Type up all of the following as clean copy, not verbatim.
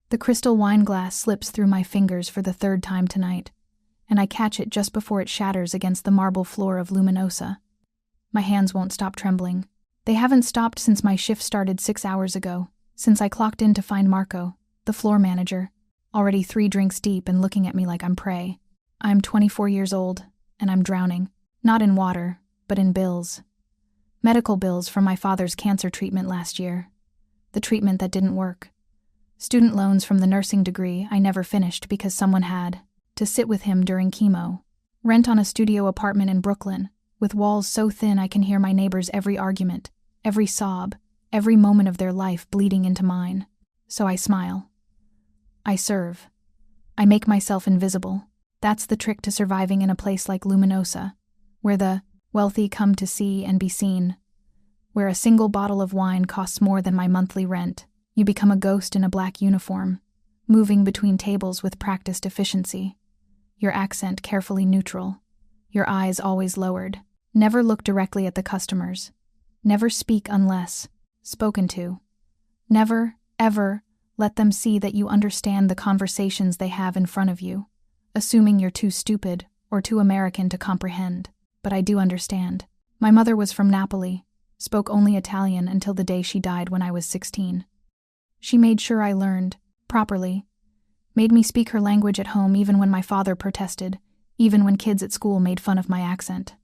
The crystal wine glass slips through my fingers for the third time tonight, and I catch it just before it shatters against the marble floor of Luminosa. My hands won't stop trembling. They haven't stopped since my shift started 6 hours ago, since I clocked in to find Marco, the floor manager, already 3 drinks deep and looking at me like I'm prey. I'm 24 years old, and I'm drowning. Not in water, but in bills. Medical bills from my father's cancer treatment last year. The treatment that didn't work. Student loans from the nursing degree I never finished because someone had to sit with him during chemo. Rent on a studio apartment in Brooklyn, with walls so thin I can hear my neighbors' every argument, every sob, every moment of their life bleeding into mine. So I smile. I serve. I make myself invisible. That's the trick to surviving in a place like Luminosa, where the wealthy come to see and be seen, where a single bottle of wine costs more than my monthly rent. You become a ghost in a black uniform, moving between tables with practiced efficiency. Your accent carefully neutral, your eyes always lowered. Never look directly at the customers. Never speak unless spoken to. Never, ever let them see that you understand the conversations they have in front of you, assuming you're too stupid or too American to comprehend. But I do understand. My mother was from Napoli, spoke only Italian until the day she died when I was 16. She made sure I learned, properly, made me speak her language at home even when my father protested, even when kids at school made fun of my accent.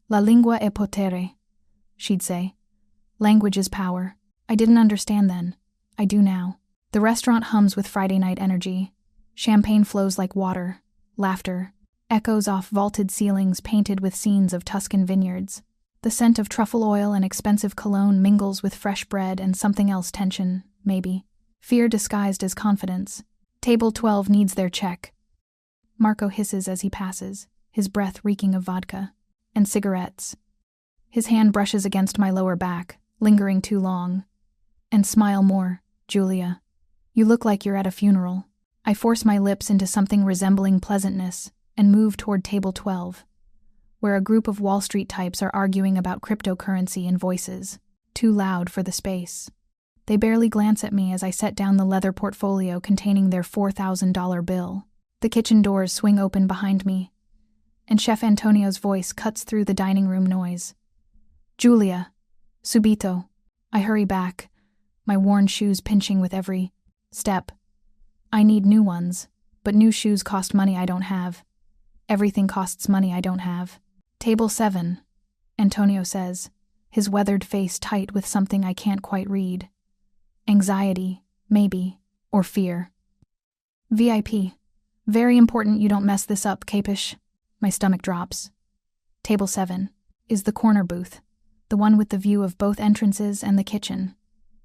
La lingua è potere, she'd say. Language is power. I didn't understand then. I do now. The restaurant hums with Friday night energy. Champagne flows like water. Laughter echoes off vaulted ceilings painted with scenes of Tuscan vineyards. The scent of truffle oil and expensive cologne mingles with fresh bread and something else, tension, maybe. Fear disguised as confidence. Table 12 needs their check. Marco hisses as he passes, his breath reeking of vodka and cigarettes. His hand brushes against my lower back, lingering too long. And smile more, Giulia. You look like you're at a funeral. I force my lips into something resembling pleasantness and move toward table 12, where a group of Wall Street types are arguing about cryptocurrency in voices, too loud for the space. They barely glance at me as I set down the leather portfolio containing their $4,000 bill. The kitchen doors swing open behind me, and Chef Antonio's voice cuts through the dining room noise. Giulia, subito. I hurry back, my worn shoes pinching with every step. I need new ones, but new shoes cost money I don't have. Everything costs money I don't have. Table 7, Antonio says, his weathered face tight with something I can't quite read. Anxiety, maybe, or fear. VIP. Very important you don't mess this up, Capish. My stomach drops. Table 7 is the corner booth, the one with the view of both entrances and the kitchen.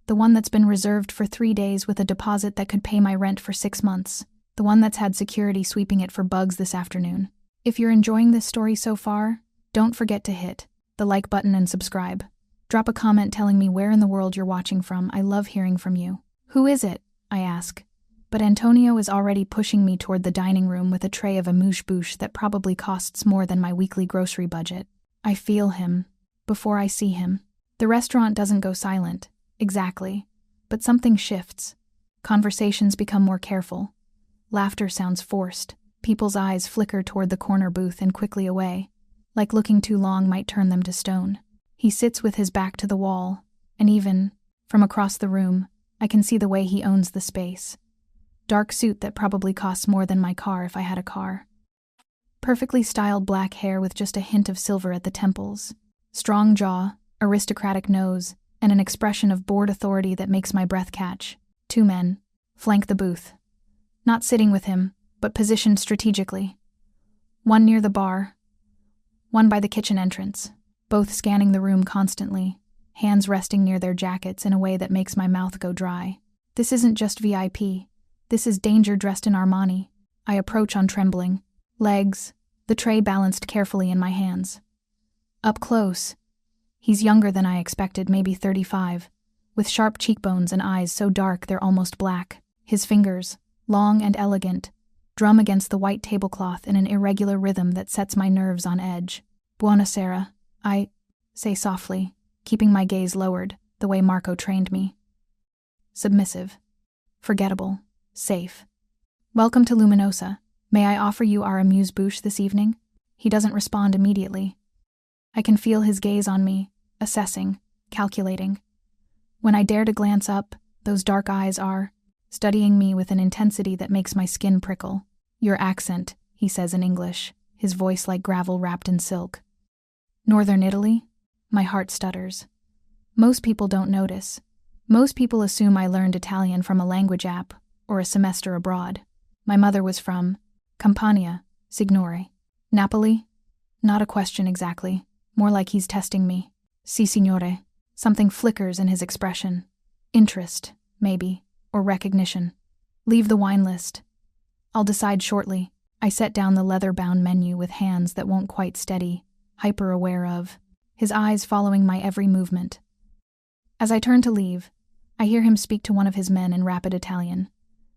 The one that's been reserved for 3 days with a deposit that could pay my rent for 6 months. The one that's had security sweeping it for bugs this afternoon. If you're enjoying this story so far, don't forget to hit the like button and subscribe. Drop a comment telling me where in the world you're watching from. I love hearing from you. Who is it? I ask. But Antonio is already pushing me toward the dining room with a tray of amuse-bouche that probably costs more than my weekly grocery budget. I feel him before I see him. The restaurant doesn't go silent, exactly, but something shifts. Conversations become more careful. Laughter sounds forced. People's eyes flicker toward the corner booth and quickly away, like looking too long might turn them to stone. He sits with his back to the wall, and even, from across the room, I can see the way he owns the space. Dark suit that probably costs more than my car if I had a car. Perfectly styled black hair with just a hint of silver at the temples. Strong jaw, aristocratic nose, and an expression of bored authority that makes my breath catch. 2 men flank the booth. Not sitting with him, but positioned strategically. One near the bar, one by the kitchen entrance, both scanning the room constantly, hands resting near their jackets in a way that makes my mouth go dry. This isn't just VIP. This is danger dressed in Armani. I approach on trembling legs, the tray balanced carefully in my hands. Up close, he's younger than I expected, maybe 35, with sharp cheekbones and eyes so dark they're almost black. His fingers, long and elegant, drum against the white tablecloth in an irregular rhythm that sets my nerves on edge. Buonasera, I say softly, keeping my gaze lowered, the way Marco trained me. Submissive. Forgettable. Safe. Welcome to Luminosa. May I offer you our amuse-bouche this evening? He doesn't respond immediately. I can feel his gaze on me, assessing, calculating. When I dare to glance up, those dark eyes are studying me with an intensity that makes my skin prickle. Your accent, he says in English, his voice like gravel wrapped in silk. Northern Italy? My heart stutters. Most people don't notice. Most people assume I learned Italian from a language app or a semester abroad. My mother was from Campania, Signore. Napoli? Not a question exactly. More like he's testing me. Si, signore. Something flickers in his expression. Interest, maybe, or recognition. Leave the wine list. I'll decide shortly. I set down the leather-bound menu with hands that won't quite steady, hyper-aware of, his eyes following my every movement. As I turn to leave, I hear him speak to one of his men in rapid Italian,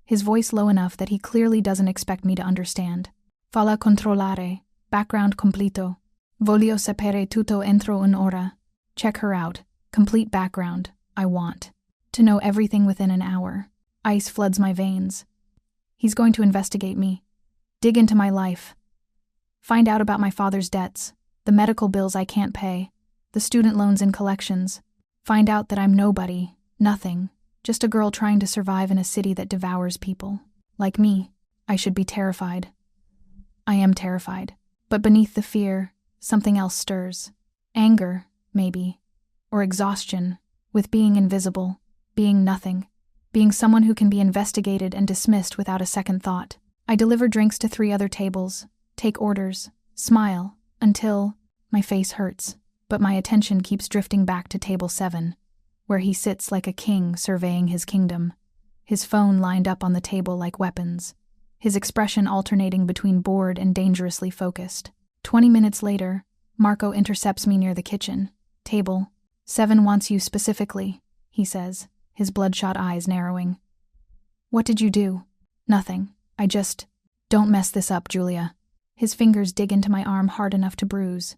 his voice low enough that he clearly doesn't expect me to understand. Falla controllare, background completo. Voglio sapere tutto entro un'ora. Check her out. Complete background. I want to know everything within an hour. Ice floods my veins. He's going to investigate me, dig into my life, find out about my father's debts, the medical bills I can't pay, the student loans and collections, find out that I'm nobody, nothing, just a girl trying to survive in a city that devours people. Like me, I should be terrified. I am terrified, but beneath the fear, something else stirs. Anger, maybe, or exhaustion, with being invisible, being nothing, being someone who can be investigated and dismissed without a second thought. I deliver drinks to 3 other tables, take orders, smile, until my face hurts, but my attention keeps drifting back to table 7, where he sits like a king surveying his kingdom, his phone lined up on the table like weapons, his expression alternating between bored and dangerously focused. 20 minutes later, Marco intercepts me near the kitchen. Table 7 wants you specifically, he says, his bloodshot eyes narrowing. What did you do? Nothing. I just... Don't mess this up, Giulia. His fingers dig into my arm hard enough to bruise.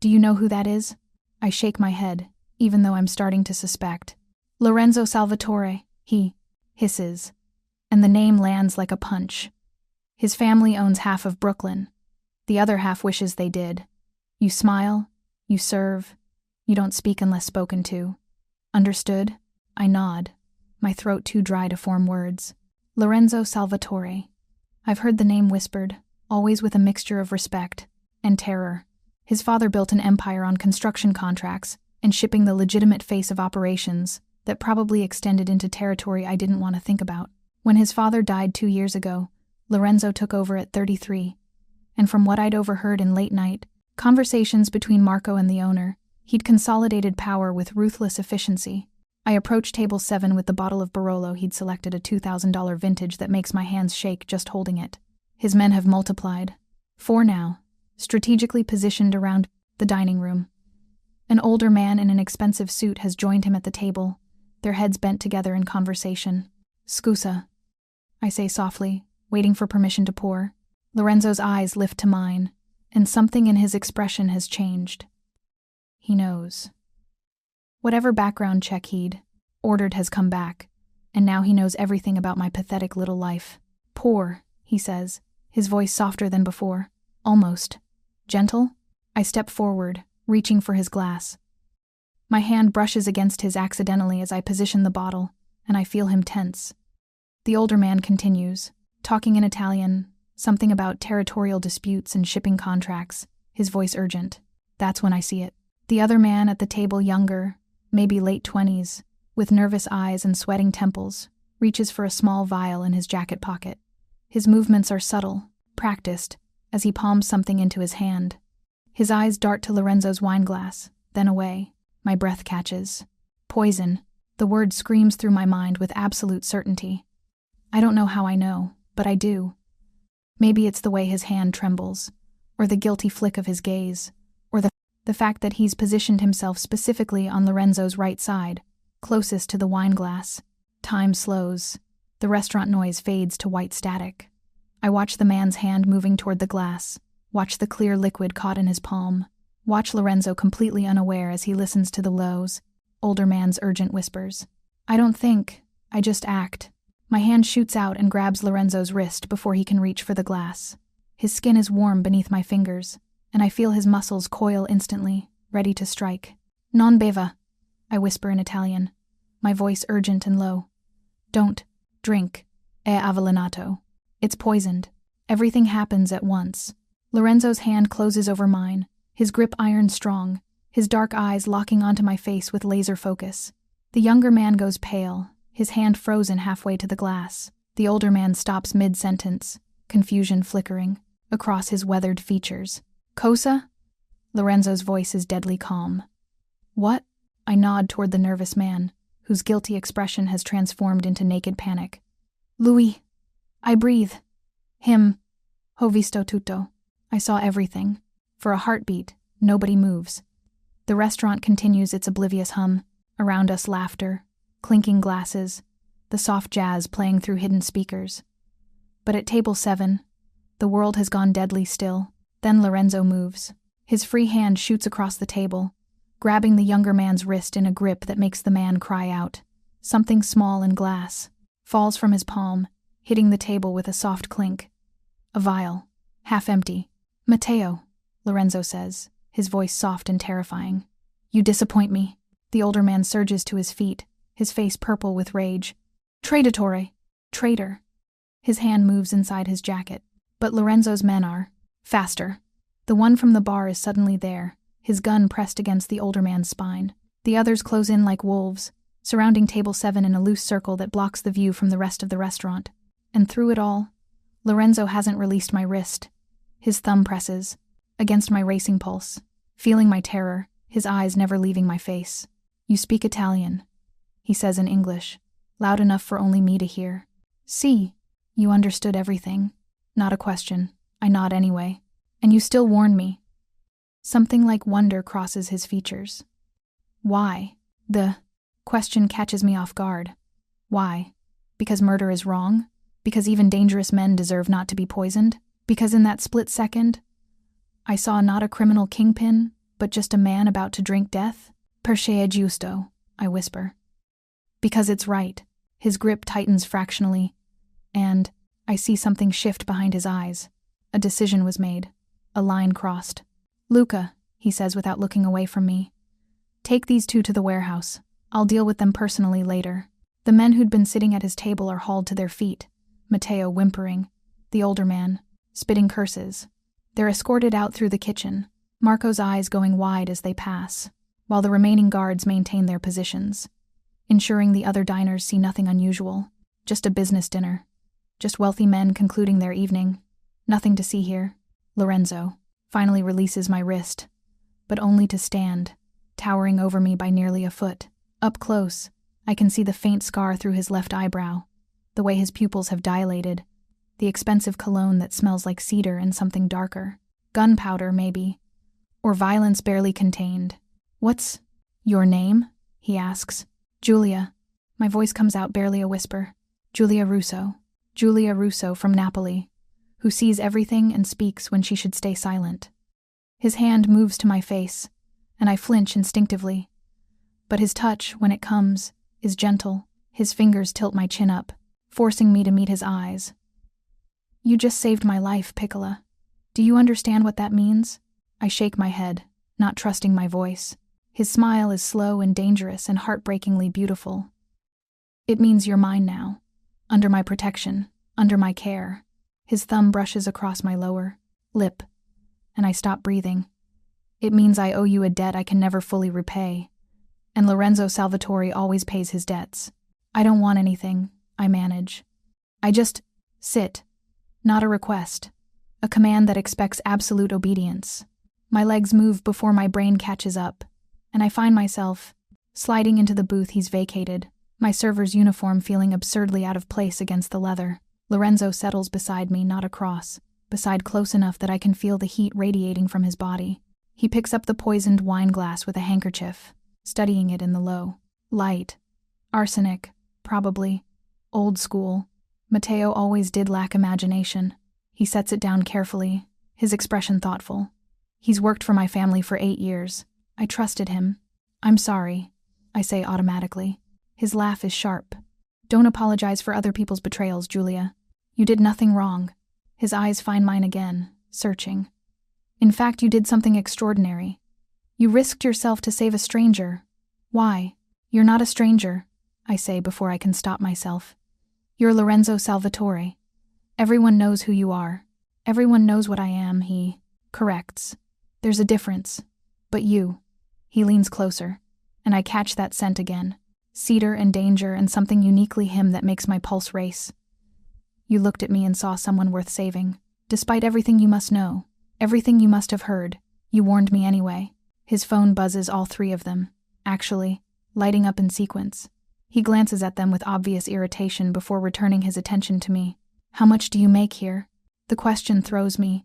Do you know who that is? I shake my head, even though I'm starting to suspect. Lorenzo Salvatore, he hisses, and the name lands like a punch. His family owns half of Brooklyn. The other half wishes they did. You smile, you serve, you don't speak unless spoken to. Understood? I nod, my throat too dry to form words. Lorenzo Salvatore. I've heard the name whispered, always with a mixture of respect and terror. His father built an empire on construction contracts and shipping the legitimate face of operations that probably extended into territory I didn't want to think about. When his father died 2 years ago, Lorenzo took over at 33, and from what I'd overheard in late-night conversations between Marco and the owner, he'd consolidated power with ruthless efficiency. I approach table 7 with the bottle of Barolo he'd selected, a $2,000 vintage that makes my hands shake just holding it. His men have multiplied. 4 now, strategically positioned around the dining room. An older man in an expensive suit has joined him at the table, their heads bent together in conversation. Scusa, I say softly, waiting for permission to pour. Lorenzo's eyes lift to mine, and something in his expression has changed. He knows. Whatever background check he'd ordered has come back, and now he knows everything about my pathetic little life. Pour, he says, his voice softer than before. Almost. Gentle? I step forward, reaching for his glass. My hand brushes against his accidentally as I position the bottle, and I feel him tense. The older man continues, talking in Italian, something about territorial disputes and shipping contracts, his voice urgent. That's when I see it. The other man at the table, younger, maybe late 20s, with nervous eyes and sweating temples, reaches for a small vial in his jacket pocket. His movements are subtle, practiced, as he palms something into his hand. His eyes dart to Lorenzo's wine glass, then away. My breath catches. Poison. The word screams through my mind with absolute certainty. I don't know how I know, but I do. Maybe it's the way his hand trembles, or the guilty flick of his gaze, or the fact that he's positioned himself specifically on Lorenzo's right side, closest to the wine glass. Time slows. The restaurant noise fades to white static. I watch the man's hand moving toward the glass, watch the clear liquid caught in his palm, watch Lorenzo completely unaware as he listens to the lows, older man's urgent whispers. I don't think, I just act. My hand shoots out and grabs Lorenzo's wrist before he can reach for the glass. His skin is warm beneath my fingers, and I feel his muscles coil instantly, ready to strike. Non beva, I whisper in Italian, my voice urgent and low. Don't drink. È avvelenato. It's poisoned. Everything happens at once. Lorenzo's hand closes over mine, his grip iron strong, his dark eyes locking onto my face with laser focus. The younger man goes pale, his hand frozen halfway to the glass. The older man stops mid-sentence, confusion flickering across his weathered features. Cosa? Lorenzo's voice is deadly calm. What? I nod toward the nervous man, whose guilty expression has transformed into naked panic. Lui. I breathe. Him. Ho visto tutto. I saw everything. For a heartbeat, nobody moves. The restaurant continues its oblivious hum. Around us laughter, clinking glasses, the soft jazz playing through hidden speakers. But at table 7, the world has gone deadly still. Then Lorenzo moves. His free hand shoots across the table, grabbing the younger man's wrist in a grip that makes the man cry out. Something small and glass falls from his palm, hitting the table with a soft clink. A vial, half empty. Matteo, Lorenzo says, his voice soft and terrifying. You disappoint me. The older man surges to his feet, his face purple with rage. Traditore! Traitor! His hand moves inside his jacket. But Lorenzo's men are faster. The one from the bar is suddenly there, his gun pressed against the older man's spine. The others close in like wolves, surrounding table 7 in a loose circle that blocks the view from the rest of the restaurant. And through it all, Lorenzo hasn't released my wrist. His thumb presses against my racing pulse, feeling my terror, his eyes never leaving my face. You speak Italian, he says in English, loud enough for only me to hear. See, you understood everything. Not a question. I nod anyway. And you still warn me. Something like wonder crosses his features. Why? The question catches me off guard. Why? Because murder is wrong? Because even dangerous men deserve not to be poisoned? Because in that split second, I saw not a criminal kingpin, but just a man about to drink death? Perché è giusto, I whisper. Because it's right. His grip tightens fractionally, and I see something shift behind his eyes. A decision was made. A line crossed. Luca, he says without looking away from me. Take these two to the warehouse. I'll deal with them personally later. The men who'd been sitting at his table are hauled to their feet, Matteo whimpering, the older man spitting curses. They're escorted out through the kitchen, Marco's eyes going wide as they pass, while the remaining guards maintain their positions, ensuring the other diners see nothing unusual. Just a business dinner. Just wealthy men concluding their evening. Nothing to see here. Lorenzo finally releases my wrist, but only to stand, towering over me by nearly a foot. Up close, I can see the faint scar through his left eyebrow, the way his pupils have dilated, the expensive cologne that smells like cedar and something darker. Gunpowder, maybe, or violence barely contained. What's your name? He asks. Giulia. My voice comes out barely a whisper. Giulia Russo. Giulia Russo from Napoli, who sees everything and speaks when she should stay silent. His hand moves to my face, and I flinch instinctively. But his touch, when it comes, is gentle. His fingers tilt my chin up, forcing me to meet his eyes. You just saved my life, Piccola. Do you understand what that means? I shake my head, not trusting my voice. His smile is slow and dangerous and heartbreakingly beautiful. It means you're mine now. Under my protection, under my care. His thumb brushes across my lower lip, and I stop breathing. It means I owe you a debt I can never fully repay, and Lorenzo Salvatore always pays his debts. I don't want anything, I manage. I just sit, not a request, a command that expects absolute obedience. My legs move before my brain catches up, and I find myself sliding into the booth he's vacated, my server's uniform feeling absurdly out of place against the leather. Lorenzo settles beside me, not across, beside close enough that I can feel the heat radiating from his body. He picks up the poisoned wine glass with a handkerchief, studying it in the low light. Arsenic, probably. Old school. Matteo always did lack imagination. He sets it down carefully, his expression thoughtful. He's worked for my family for 8 years. I trusted him. I'm sorry, I say automatically. His laugh is sharp, Don't apologize for other people's betrayals, Giulia. You did nothing wrong. His eyes find mine again, searching. In fact, you did something extraordinary. You risked yourself to save a stranger. Why? You're not a stranger, I say before I can stop myself. You're Lorenzo Salvatore. Everyone knows who you are. Everyone knows what I am, he corrects. There's a difference. But you. He leans closer, and I catch that scent again. Cedar and danger and something uniquely him that makes my pulse race. You looked at me and saw someone worth saving. Despite everything you must know, everything you must have heard, you warned me anyway. His phone buzzes, all three of them, actually, lighting up in sequence. He glances at them with obvious irritation before returning his attention to me. How much do you make here? The question throws me.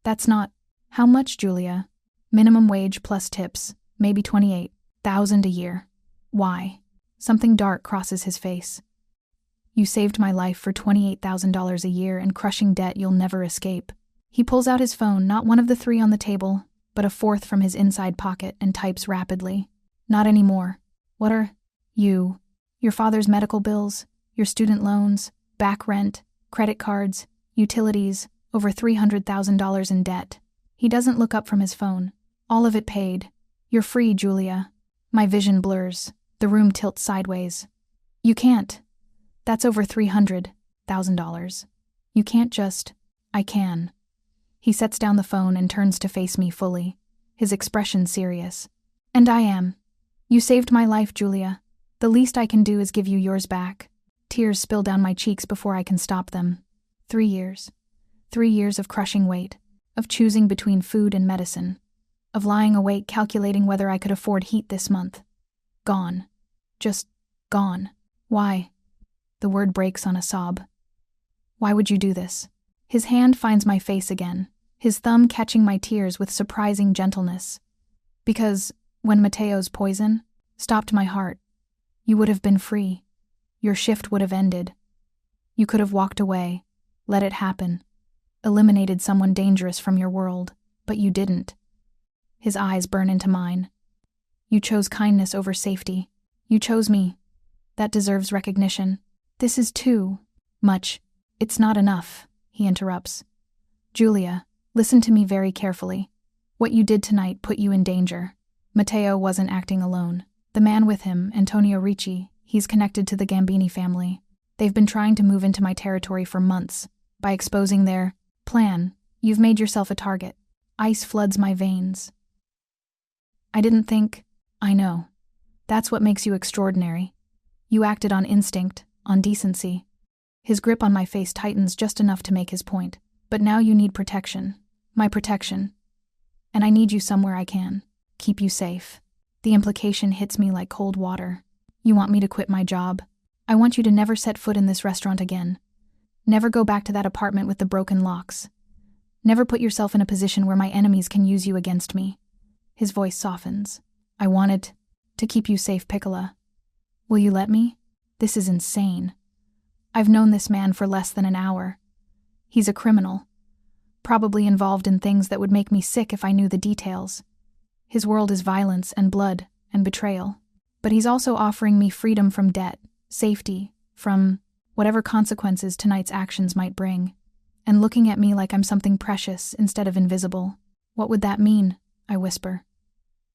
That's not. How much, Giulia? Minimum wage plus tips, maybe 28,000 a year. Why? Something dark crosses his face. You saved my life for $28,000 a year and crushing debt you'll never escape. He pulls out his phone, not one of the three on the table, but a fourth from his inside pocket, and types rapidly. Not anymore. What are you? Your father's medical bills, your student loans, back rent, credit cards, utilities, over $300,000 in debt. He doesn't look up from his phone. All of it paid. You're free, Giulia. My vision blurs. The room tilts sideways. You can't. That's over $300,000. You can't just. I can. He sets down the phone and turns to face me fully, his expression serious. And I am. You saved my life, Giulia. The least I can do is give you yours back. Tears spill down my cheeks before I can stop them. 3 years. 3 years of crushing weight, of choosing between food and medicine, of lying awake calculating whether I could afford heat this month. Gone. Just gone. Why? The word breaks on a sob. Why would you do this? His hand finds my face again, his thumb catching my tears with surprising gentleness. Because, when Matteo's poison stopped my heart, you would have been free. Your shift would have ended. You could have walked away, let it happen, eliminated someone dangerous from your world, but you didn't. His eyes burn into mine. You chose kindness over safety. You chose me. That deserves recognition. This is too much. It's not enough, he interrupts. Giulia, listen to me very carefully. What you did tonight put you in danger. Matteo wasn't acting alone. The man with him, Antonio Ricci, he's connected to the Gambini family. They've been trying to move into my territory for months. By exposing their plan, you've made yourself a target. Ice floods my veins. I didn't think. I know. That's what makes you extraordinary. You acted on instinct, on decency. His grip on my face tightens just enough to make his point. But now you need protection. My protection. And I need you somewhere I can. Keep you safe. The implication hits me like cold water. You want me to quit my job. I want you to never set foot in this restaurant again. Never go back to that apartment with the broken locks. Never put yourself in a position where my enemies can use you against me. His voice softens. I wanted to keep you safe, Piccola. Will you let me? This is insane. I've known this man for less than an hour. He's a criminal. Probably involved in things that would make me sick if I knew the details. His world is violence and blood and betrayal. But he's also offering me freedom from debt, safety, from whatever consequences tonight's actions might bring, and looking at me like I'm something precious instead of invisible. What would that mean? I whisper.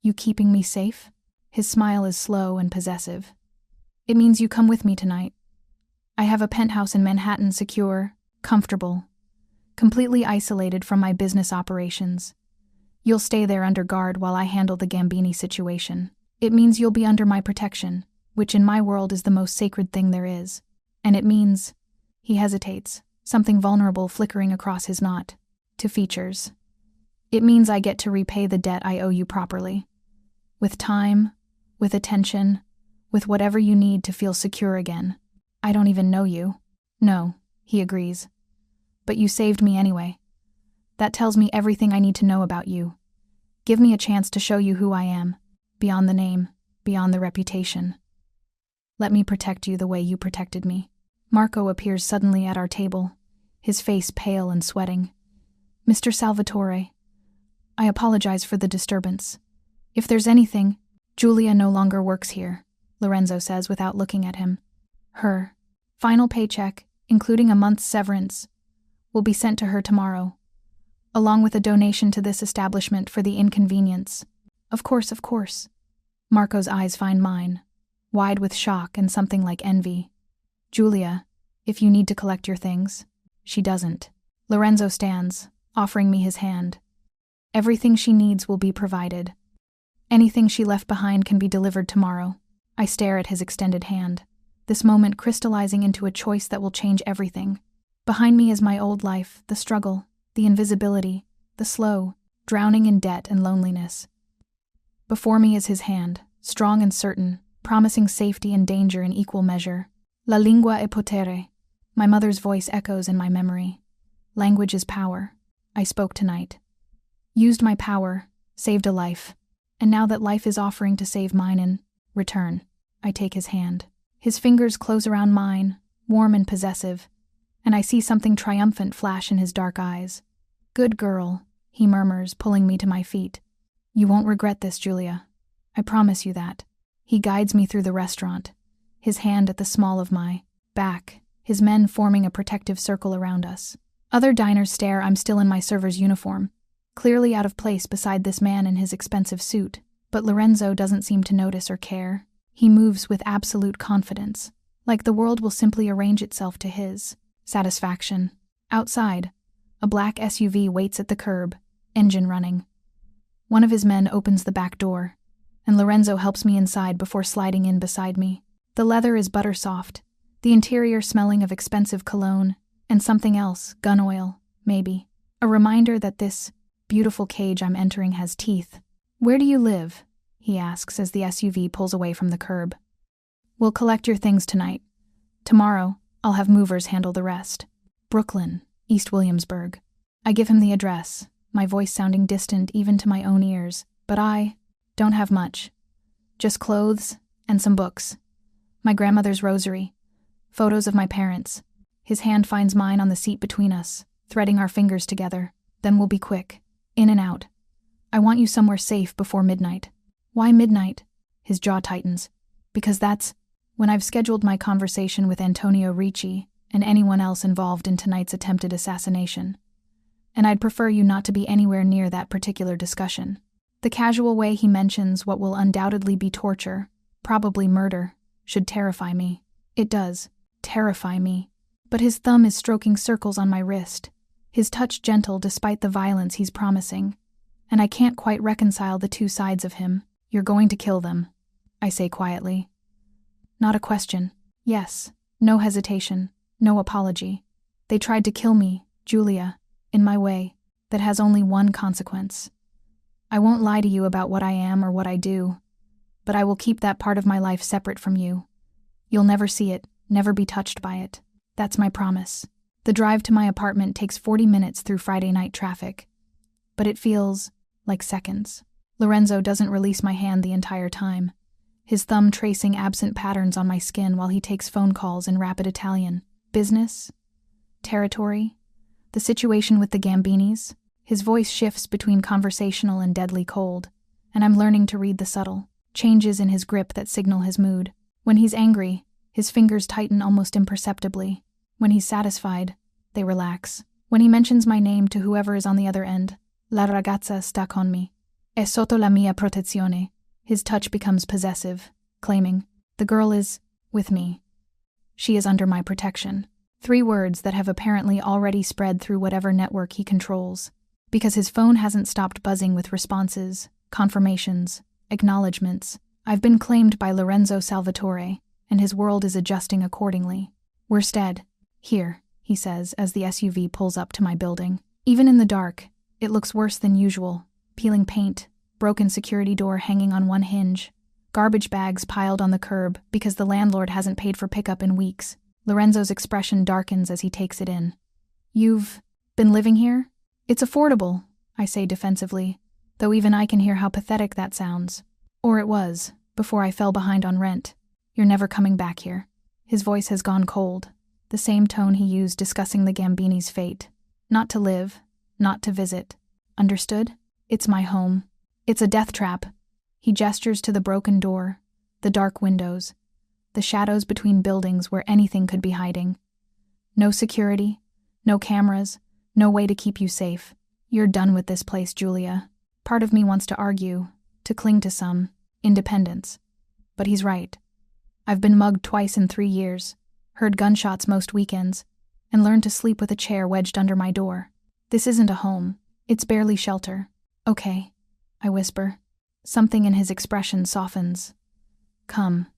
You keeping me safe? His smile is slow and possessive. It means you come with me tonight. I have a penthouse in Manhattan, secure, comfortable, completely isolated from my business operations. You'll stay there under guard while I handle the Gambini situation. It means you'll be under my protection, which in my world is the most sacred thing there is. And it means, he hesitates, something vulnerable flickering across his knot, to features. It means I get to repay the debt I owe you properly. With time, with attention, with whatever you need to feel secure again. I don't even know you. No, he agrees. But you saved me anyway. That tells me everything I need to know about you. Give me a chance to show you who I am, beyond the name, beyond the reputation. Let me protect you the way you protected me. Marco appears suddenly at our table, his face pale and sweating. Mr. Salvatore, I apologize for the disturbance. If there's anything, Giulia no longer works here, Lorenzo says without looking at him. Her final paycheck, including a month's severance, will be sent to her tomorrow, along with a donation to this establishment for the inconvenience. Of course, of course. Marco's eyes find mine, wide with shock and something like envy. Giulia, if you need to collect your things. She doesn't. Lorenzo stands, offering me his hand. Everything she needs will be provided. Anything she left behind can be delivered tomorrow. I stare at his extended hand, this moment crystallizing into a choice that will change everything. Behind me is my old life, the struggle, the invisibility, the slow, drowning in debt and loneliness. Before me is his hand, strong and certain, promising safety and danger in equal measure. La lingua è potere. My mother's voice echoes in my memory. Language is power. I spoke tonight. Used my power, saved a life. And now that life is offering to save mine in return, I take his hand. His fingers close around mine, warm and possessive, and I see something triumphant flash in his dark eyes. Good girl, he murmurs, pulling me to my feet. You won't regret this, Giulia. I promise you that. He guides me through the restaurant, his hand at the small of my back, his men forming a protective circle around us. Other diners stare. I'm still in my server's uniform, clearly out of place beside this man in his expensive suit, but Lorenzo doesn't seem to notice or care. He moves with absolute confidence, like the world will simply arrange itself to his satisfaction. Outside, a black SUV waits at the curb, engine running. One of his men opens the back door, and Lorenzo helps me inside before sliding in beside me. The leather is butter soft, the interior smelling of expensive cologne, and something else, gun oil, maybe. A reminder that this beautiful cage I'm entering has teeth. Where do you live? He asks as the SUV pulls away from the curb. We'll collect your things tonight. Tomorrow, I'll have movers handle the rest. Brooklyn, East Williamsburg. I give him the address, my voice sounding distant even to my own ears, but I don't have much. Just clothes and some books. My grandmother's rosary. Photos of my parents. His hand finds mine on the seat between us, threading our fingers together. Then we'll be quick. In and out. I want you somewhere safe before midnight. Why midnight? His jaw tightens. Because that's when I've scheduled my conversation with Antonio Ricci and anyone else involved in tonight's attempted assassination. And I'd prefer you not to be anywhere near that particular discussion. The casual way he mentions what will undoubtedly be torture, probably murder, should terrify me. It does. Terrify me. But his thumb is stroking circles on my wrist, his touch gentle despite the violence he's promising. And I can't quite reconcile the two sides of him. You're going to kill them, I say quietly. Not a question. Yes. No hesitation. No apology. They tried to kill me, Giulia, in my way. That has only one consequence. I won't lie to you about what I am or what I do, but I will keep that part of my life separate from you. You'll never see it, never be touched by it. That's my promise. The drive to my apartment takes 40 minutes through Friday night traffic, but it feels like seconds. Lorenzo doesn't release my hand the entire time, his thumb tracing absent patterns on my skin while he takes phone calls in rapid Italian. Business? Territory? The situation with the Gambinis? His voice shifts between conversational and deadly cold, and I'm learning to read the subtle changes in his grip that signal his mood. When he's angry, his fingers tighten almost imperceptibly. When he's satisfied, they relax. When he mentions my name to whoever is on the other end, La ragazza sta con me. È sotto la mia protezione. His touch becomes possessive, claiming, the girl is with me. She is under my protection. 3 words that have apparently already spread through whatever network he controls, because his phone hasn't stopped buzzing with responses, confirmations, acknowledgments. I've been claimed by Lorenzo Salvatore, and his world is adjusting accordingly. We're stead. Here, he says as the SUV pulls up to my building. Even in the dark, it looks worse than usual. Peeling paint, broken security door hanging on one hinge, garbage bags piled on the curb because the landlord hasn't paid for pickup in weeks. Lorenzo's expression darkens as he takes it in. You've been living here? It's affordable, I say defensively, though even I can hear how pathetic that sounds. Or it was, before I fell behind on rent. You're never coming back here. His voice has gone cold, the same tone he used discussing the Gambini's fate. Not to live, not to visit. Understood? It's my home. It's a death trap. He gestures to the broken door, the dark windows, the shadows between buildings where anything could be hiding. No security, no cameras, no way to keep you safe. You're done with this place, Giulia. Part of me wants to argue, to cling to some independence. But he's right. I've been mugged twice in 3 years, heard gunshots most weekends, and learned to sleep with a chair wedged under my door. This isn't a home. It's barely shelter. Okay, I whisper. Something in his expression softens. Come.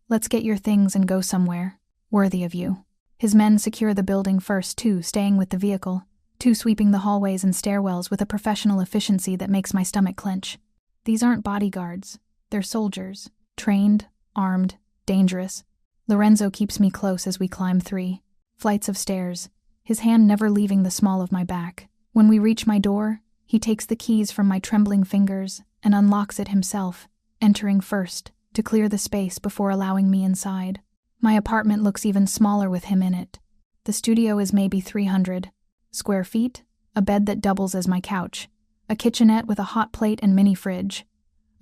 Let's get your things and go somewhere worthy of you. His men secure the building first, too, staying with the vehicle, two sweeping the hallways and stairwells with a professional efficiency that makes my stomach clench. These aren't bodyguards. They're soldiers. Trained, armed, dangerous. Lorenzo keeps me close as we climb 3 flights of stairs, his hand never leaving the small of my back. When we reach my door, he takes the keys from my trembling fingers and unlocks it himself, entering first to clear the space before allowing me inside. My apartment looks even smaller with him in it. The studio is maybe 300 square feet, a bed that doubles as my couch, a kitchenette with a hot plate and mini fridge,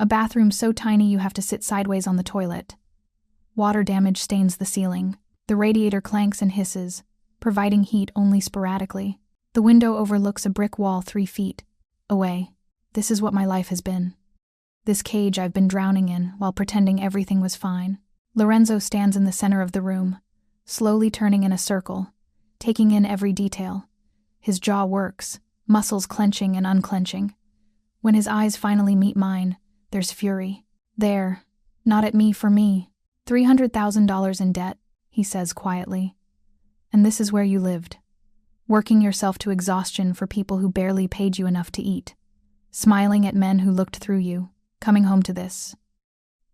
a bathroom so tiny you have to sit sideways on the toilet. Water damage stains the ceiling. The radiator clanks and hisses, providing heat only sporadically. The window overlooks a brick wall 3 feet away. This is what my life has been. This cage I've been drowning in while pretending everything was fine. Lorenzo stands in the center of the room, slowly turning in a circle, taking in every detail. His jaw works, muscles clenching and unclenching. When his eyes finally meet mine, there's fury. There, not at me for me. $300,000 in debt, he says quietly. And this is where you lived. Working yourself to exhaustion for people who barely paid you enough to eat. Smiling at men who looked through you, coming home to this.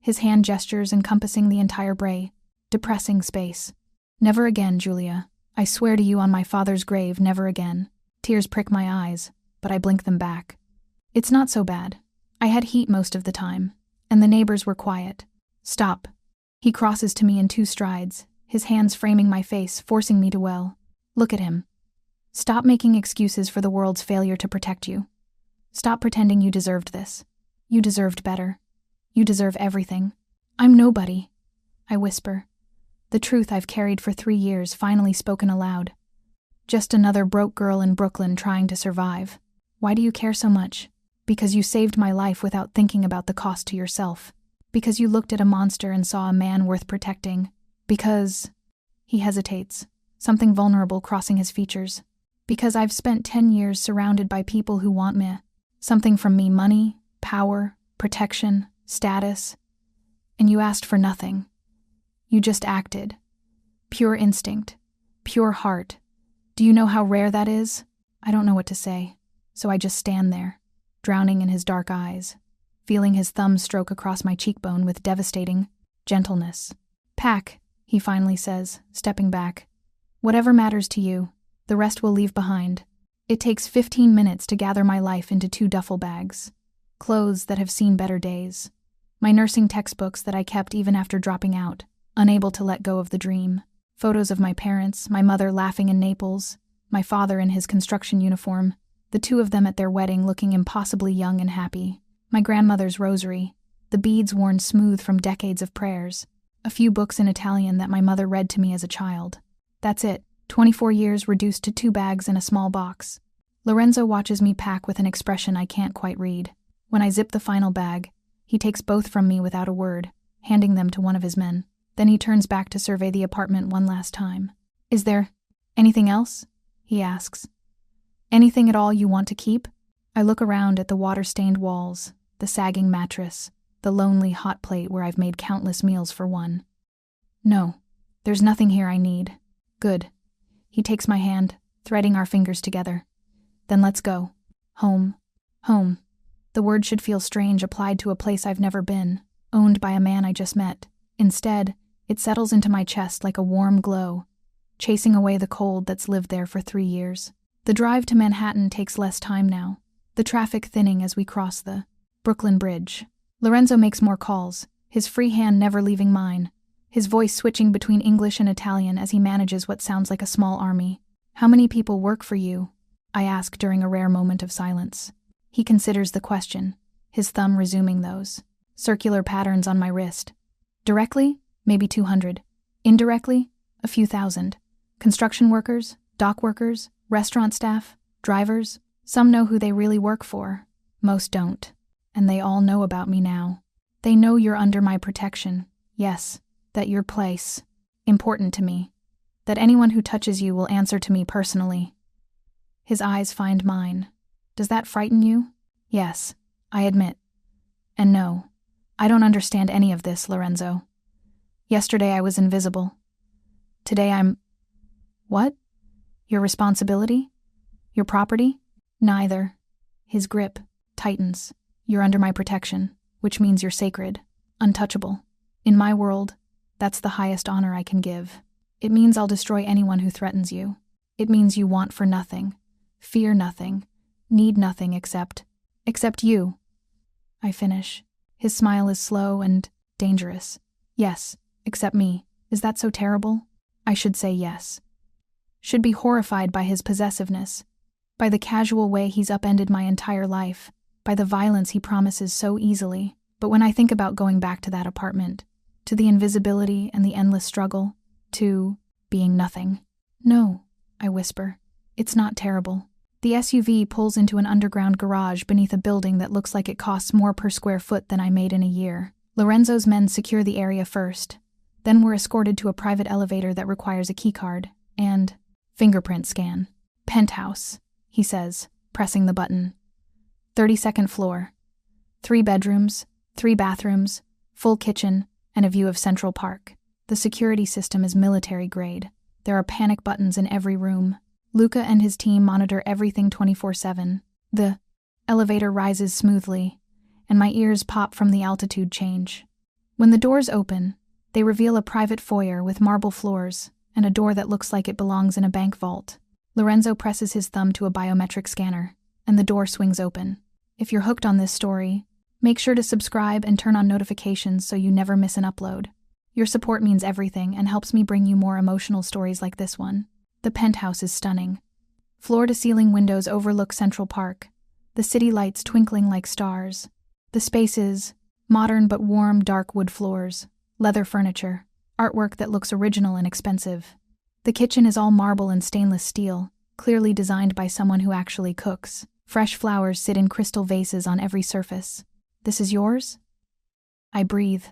His hand gestures encompassing the entire bray, depressing space. Never again, Giulia. I swear to you on my father's grave, never again. Tears prick my eyes, but I blink them back. It's not so bad. I had heat most of the time, and the neighbors were quiet. Stop. He crosses to me in 2 strides, his hands framing my face, forcing me to well. Look at him. Stop making excuses for the world's failure to protect you. Stop pretending you deserved this. You deserved better. You deserve everything. I'm nobody, I whisper. The truth I've carried for 3 years finally spoken aloud. Just another broke girl in Brooklyn trying to survive. Why do you care so much? Because you saved my life without thinking about the cost to yourself. Because you looked at a monster and saw a man worth protecting. Because... He hesitates, something vulnerable crossing his features. Because I've spent 10 years surrounded by people who want me. Something from me: money, power, protection, status. And you asked for nothing. You just acted. Pure instinct. Pure heart. Do you know how rare that is? I don't know what to say, so I just stand there, drowning in his dark eyes, feeling his thumb stroke across my cheekbone with devastating gentleness. Pack, he finally says, stepping back. Whatever matters to you, the rest we'll leave behind. It takes 15 minutes to gather my life into 2 duffel bags. Clothes that have seen better days. My nursing textbooks that I kept even after dropping out, unable to let go of the dream. Photos of my parents, my mother laughing in Naples, my father in his construction uniform, the 2 of them at their wedding looking impossibly young and happy. My grandmother's rosary, the beads worn smooth from decades of prayers. A few books in Italian that my mother read to me as a child. That's it, 24 years reduced to 2 bags in a small box. Lorenzo watches me pack with an expression I can't quite read. When I zip the final bag, he takes both from me without a word, handing them to one of his men. Then he turns back to survey the apartment one last time. Is there anything else? He asks. Anything at all you want to keep? I look around at the water-stained walls, the sagging mattress, the lonely hot plate where I've made countless meals for one. No, there's nothing here I need. Good. He takes my hand, threading our fingers together. Then let's go. Home. Home. The word should feel strange applied to a place I've never been, owned by a man I just met. Instead, it settles into my chest like a warm glow, chasing away the cold that's lived there for 3 years. The drive to Manhattan takes less time now, the traffic thinning as we cross the Brooklyn Bridge. Lorenzo makes more calls, his free hand never leaving mine, his voice switching between English and Italian as he manages what sounds like a small army. How many people work for you? I ask during a rare moment of silence. He considers the question, his thumb resuming those circular patterns on my wrist. Directly? maybe 200. Indirectly, a few thousand. Construction workers, dock workers, restaurant staff, drivers. Some know who they really work for. Most don't. And they all know about me now. They know you're under my protection. Yes, that your place, important to me. That anyone who touches you will answer to me personally. His eyes find mine. Does that frighten you? Yes, I admit. And no, I don't understand any of this, Lorenzo. Yesterday I was invisible. Today I'm... What? Your responsibility? Your property? Neither. His grip tightens. You're under my protection, which means you're sacred, untouchable. In my world, that's the highest honor I can give. It means I'll destroy anyone who threatens you. It means you want for nothing, fear nothing, need nothing except you. I finish. His smile is slow and dangerous. Yes, except me. Is that so terrible? I should say yes. Should be horrified by his possessiveness, by the casual way he's upended my entire life, by the violence he promises so easily. But when I think about going back to that apartment, to the invisibility and the endless struggle, to being nothing. No, I whisper. It's not terrible. The SUV pulls into an underground garage beneath a building that looks like it costs more per square foot than I made in a year. Lorenzo's men secure the area first. Then we're escorted to a private elevator that requires a keycard and fingerprint scan. Penthouse, he says, pressing the button. 32nd floor. 3 bedrooms, 3 bathrooms, full kitchen, and a view of Central Park. The security system is military grade. There are panic buttons in every room. Luca and his team monitor everything 24/7. The elevator rises smoothly, and my ears pop from the altitude change. When the doors open, they reveal a private foyer with marble floors and a door that looks like it belongs in a bank vault. Lorenzo presses his thumb to a biometric scanner, and the door swings open. If you're hooked on this story, make sure to subscribe and turn on notifications so you never miss an upload. Your support means everything and helps me bring you more emotional stories like this one. The penthouse is stunning. Floor-to-ceiling windows overlook Central Park, the city lights twinkling like stars. The space is modern but warm, dark wood floors, leather furniture, artwork that looks original and expensive. The kitchen is all marble and stainless steel, clearly designed by someone who actually cooks. Fresh flowers sit in crystal vases on every surface. This is yours? I breathe,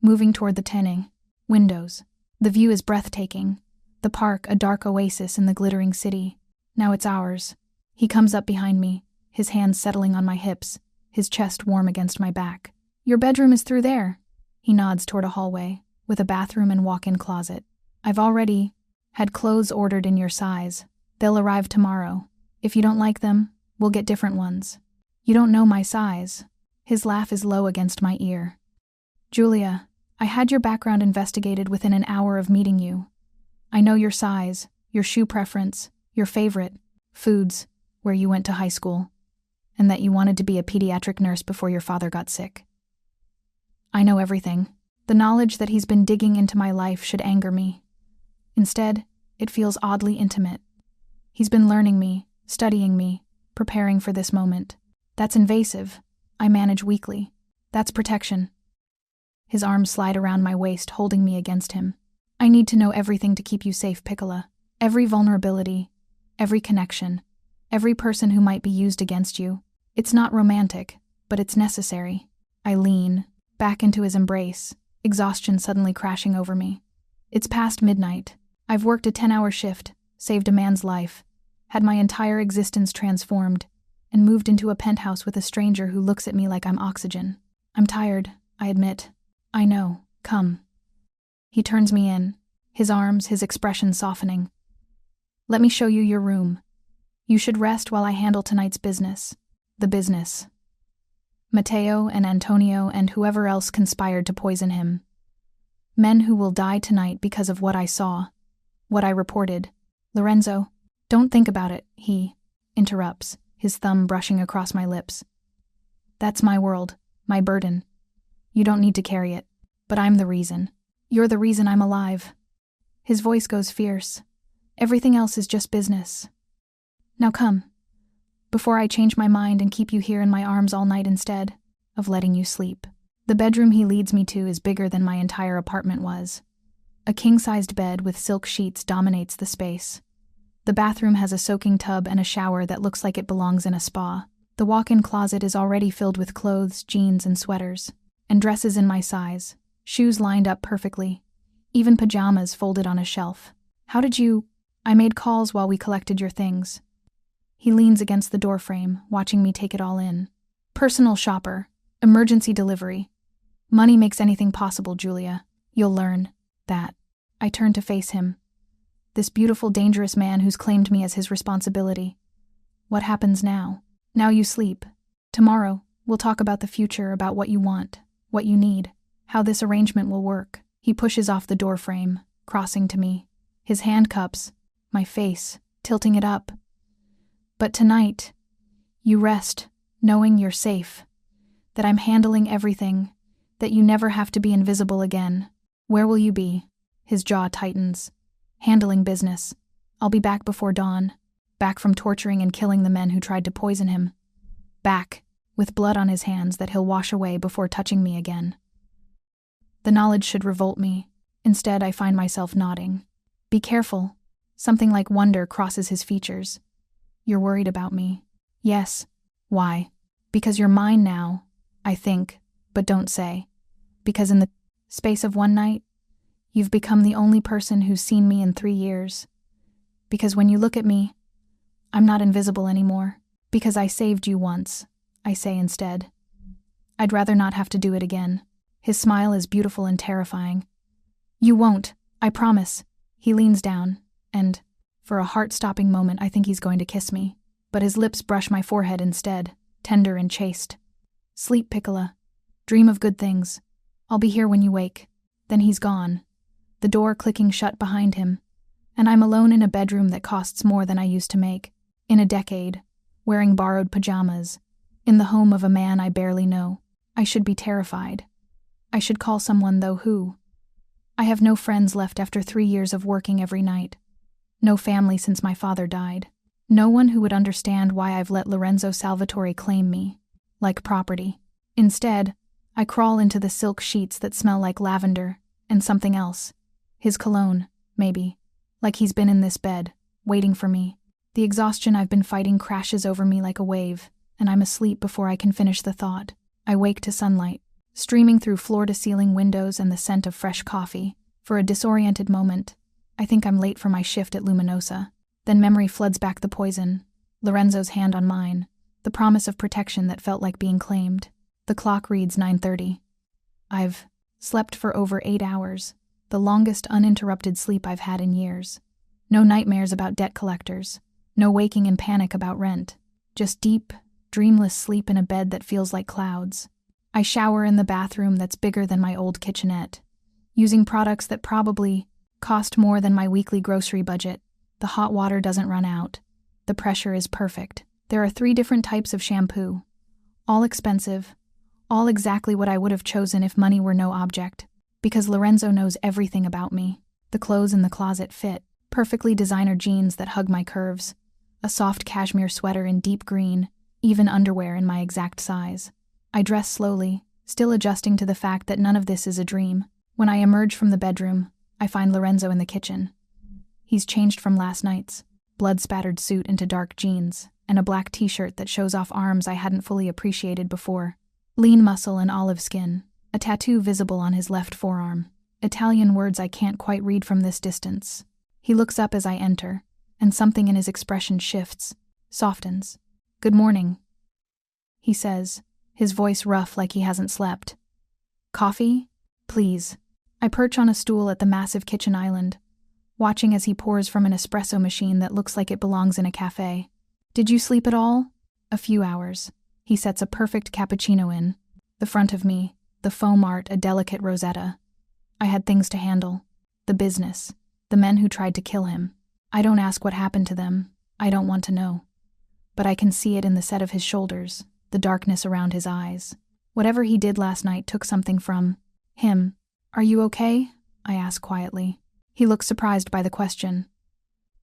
moving toward the tinning. Windows. The view is breathtaking. The park, a dark oasis in the glittering city. Now it's ours. He comes up behind me, his hands settling on my hips, his chest warm against my back. Your bedroom is through there. He nods toward a hallway, with a bathroom and walk-in closet. I've already had clothes ordered in your size. They'll arrive tomorrow. If you don't like them, we'll get different ones. You don't know my size. His laugh is low against my ear. Giulia, I had your background investigated within an hour of meeting you. I know your size, your shoe preference, your favorite, foods, where you went to high school, and that you wanted to be a pediatric nurse before your father got sick. I know everything. The knowledge that he's been digging into my life should anger me. Instead, it feels oddly intimate. He's been learning me, studying me, preparing for this moment. That's invasive. I manage weakly. That's protection. His arms slide around my waist, holding me against him. I need to know everything to keep you safe, Piccola. Every vulnerability, every connection, every person who might be used against you. It's not romantic, but it's necessary. I lean, back into his embrace, exhaustion suddenly crashing over me. It's past midnight. I've worked a 10-hour shift, saved a man's life, had my entire existence transformed, and moved into a penthouse with a stranger who looks at me like I'm oxygen. I'm tired, I admit. I know. Come. He turns me in, his arms, his expression softening. Let me show you your room. You should rest while I handle tonight's business. The business. Matteo and Antonio and whoever else conspired to poison him. Men who will die tonight because of what I saw, what I reported. Lorenzo, don't think about it, he interrupts, his thumb brushing across my lips. That's my world, my burden. You don't need to carry it, but I'm the reason. You're the reason I'm alive. His voice goes fierce. Everything else is just business. Now come, before I change my mind and keep you here in my arms all night instead of letting you sleep. The The bedroom he leads me to is bigger than my entire apartment was. A king-sized bed with silk sheets dominates the space. The bathroom has a soaking tub and a shower that looks like it belongs in a spa. The walk-in closet is already filled with clothes, jeans, and sweaters, and dresses in my size, shoes lined up perfectly, even pajamas folded on a shelf. How did you— I made calls while we collected your things. He leans against the doorframe, watching me take it all in. Personal shopper. Emergency delivery. Money makes anything possible, Giulia. You'll learn that. I turn to face him. This beautiful, dangerous man who's claimed me as his responsibility. What happens now? Now you sleep. Tomorrow, we'll talk about the future, about what you want, what you need, how this arrangement will work. He pushes off the doorframe, crossing to me. His hand cups my face, tilting it up. But tonight, you rest, knowing you're safe, that I'm handling everything, that you never have to be invisible again. Where will you be? His jaw tightens. Handling business. I'll be back before dawn, back from torturing and killing the men who tried to poison him. Back, with blood on his hands that he'll wash away before touching me again. The knowledge should revolt me. Instead, I find myself nodding. Be careful. Something like wonder crosses his features. You're worried about me. Yes. Why? Because you're mine now, I think, but don't say. Because in the space of one night, you've become the only person who's seen me in 3 years. Because when you look at me, I'm not invisible anymore. Because I saved you once, I say instead. I'd rather not have to do it again. His smile is beautiful and terrifying. You won't, I promise. He leans down, and, for a heart-stopping moment, I think he's going to kiss me. But his lips brush my forehead instead, tender and chaste. Sleep, Piccola. Dream of good things. I'll be here when you wake. Then he's gone, the door clicking shut behind him, and I'm alone in a bedroom that costs more than I used to make, in a decade, wearing borrowed pajamas, in the home of a man I barely know. I should be terrified. I should call someone, though who? I have no friends left after 3 years of working every night. No family since my father died. No one who would understand why I've let Lorenzo Salvatore claim me, like property. Instead, I crawl into the silk sheets that smell like lavender and something else. His cologne, maybe. Like he's been in this bed, waiting for me. The exhaustion I've been fighting crashes over me like a wave, and I'm asleep before I can finish the thought. I wake to sunlight, streaming through floor-to-ceiling windows and the scent of fresh coffee. For a disoriented moment, I think I'm late for my shift at Luminosa. Then memory floods back the poison, Lorenzo's hand on mine, the promise of protection that felt like being claimed. The clock reads 9:30. I've slept for over 8 hours, the longest uninterrupted sleep I've had in years. No nightmares about debt collectors, no waking in panic about rent, just deep, dreamless sleep in a bed that feels like clouds. I shower in the bathroom that's bigger than my old kitchenette, using products that probably cost more than my weekly grocery budget. The hot water doesn't run out. The pressure is perfect. There are 3 different types of shampoo, all expensive, all exactly what I would have chosen if money were no object, because Lorenzo knows everything about me. The clothes in the closet fit, perfectly designer jeans that hug my curves, a soft cashmere sweater in deep green, even underwear in my exact size. I dress slowly, still adjusting to the fact that none of this is a dream. When I emerge from the bedroom, I find Lorenzo in the kitchen. He's changed from last night's blood-spattered suit into dark jeans and a black t-shirt that shows off arms I hadn't fully appreciated before. Lean muscle and olive skin, a tattoo visible on his left forearm. Italian words I can't quite read from this distance. He looks up as I enter, and something in his expression shifts, softens. "Good morning," he says, his voice rough like he hasn't slept. "Coffee? Please." I perch on a stool at the massive kitchen island, watching as he pours from an espresso machine that looks like it belongs in a cafe. "Did you sleep at all?" "A few hours." He sets a perfect cappuccino in. The front of me, the foam art, a delicate rosetta. I had things to handle. The business. The men who tried to kill him. I don't ask what happened to them. I don't want to know. But I can see it in the set of his shoulders, the darkness around his eyes. Whatever he did last night took something from him. "Are you okay?" I ask quietly. He looks surprised by the question.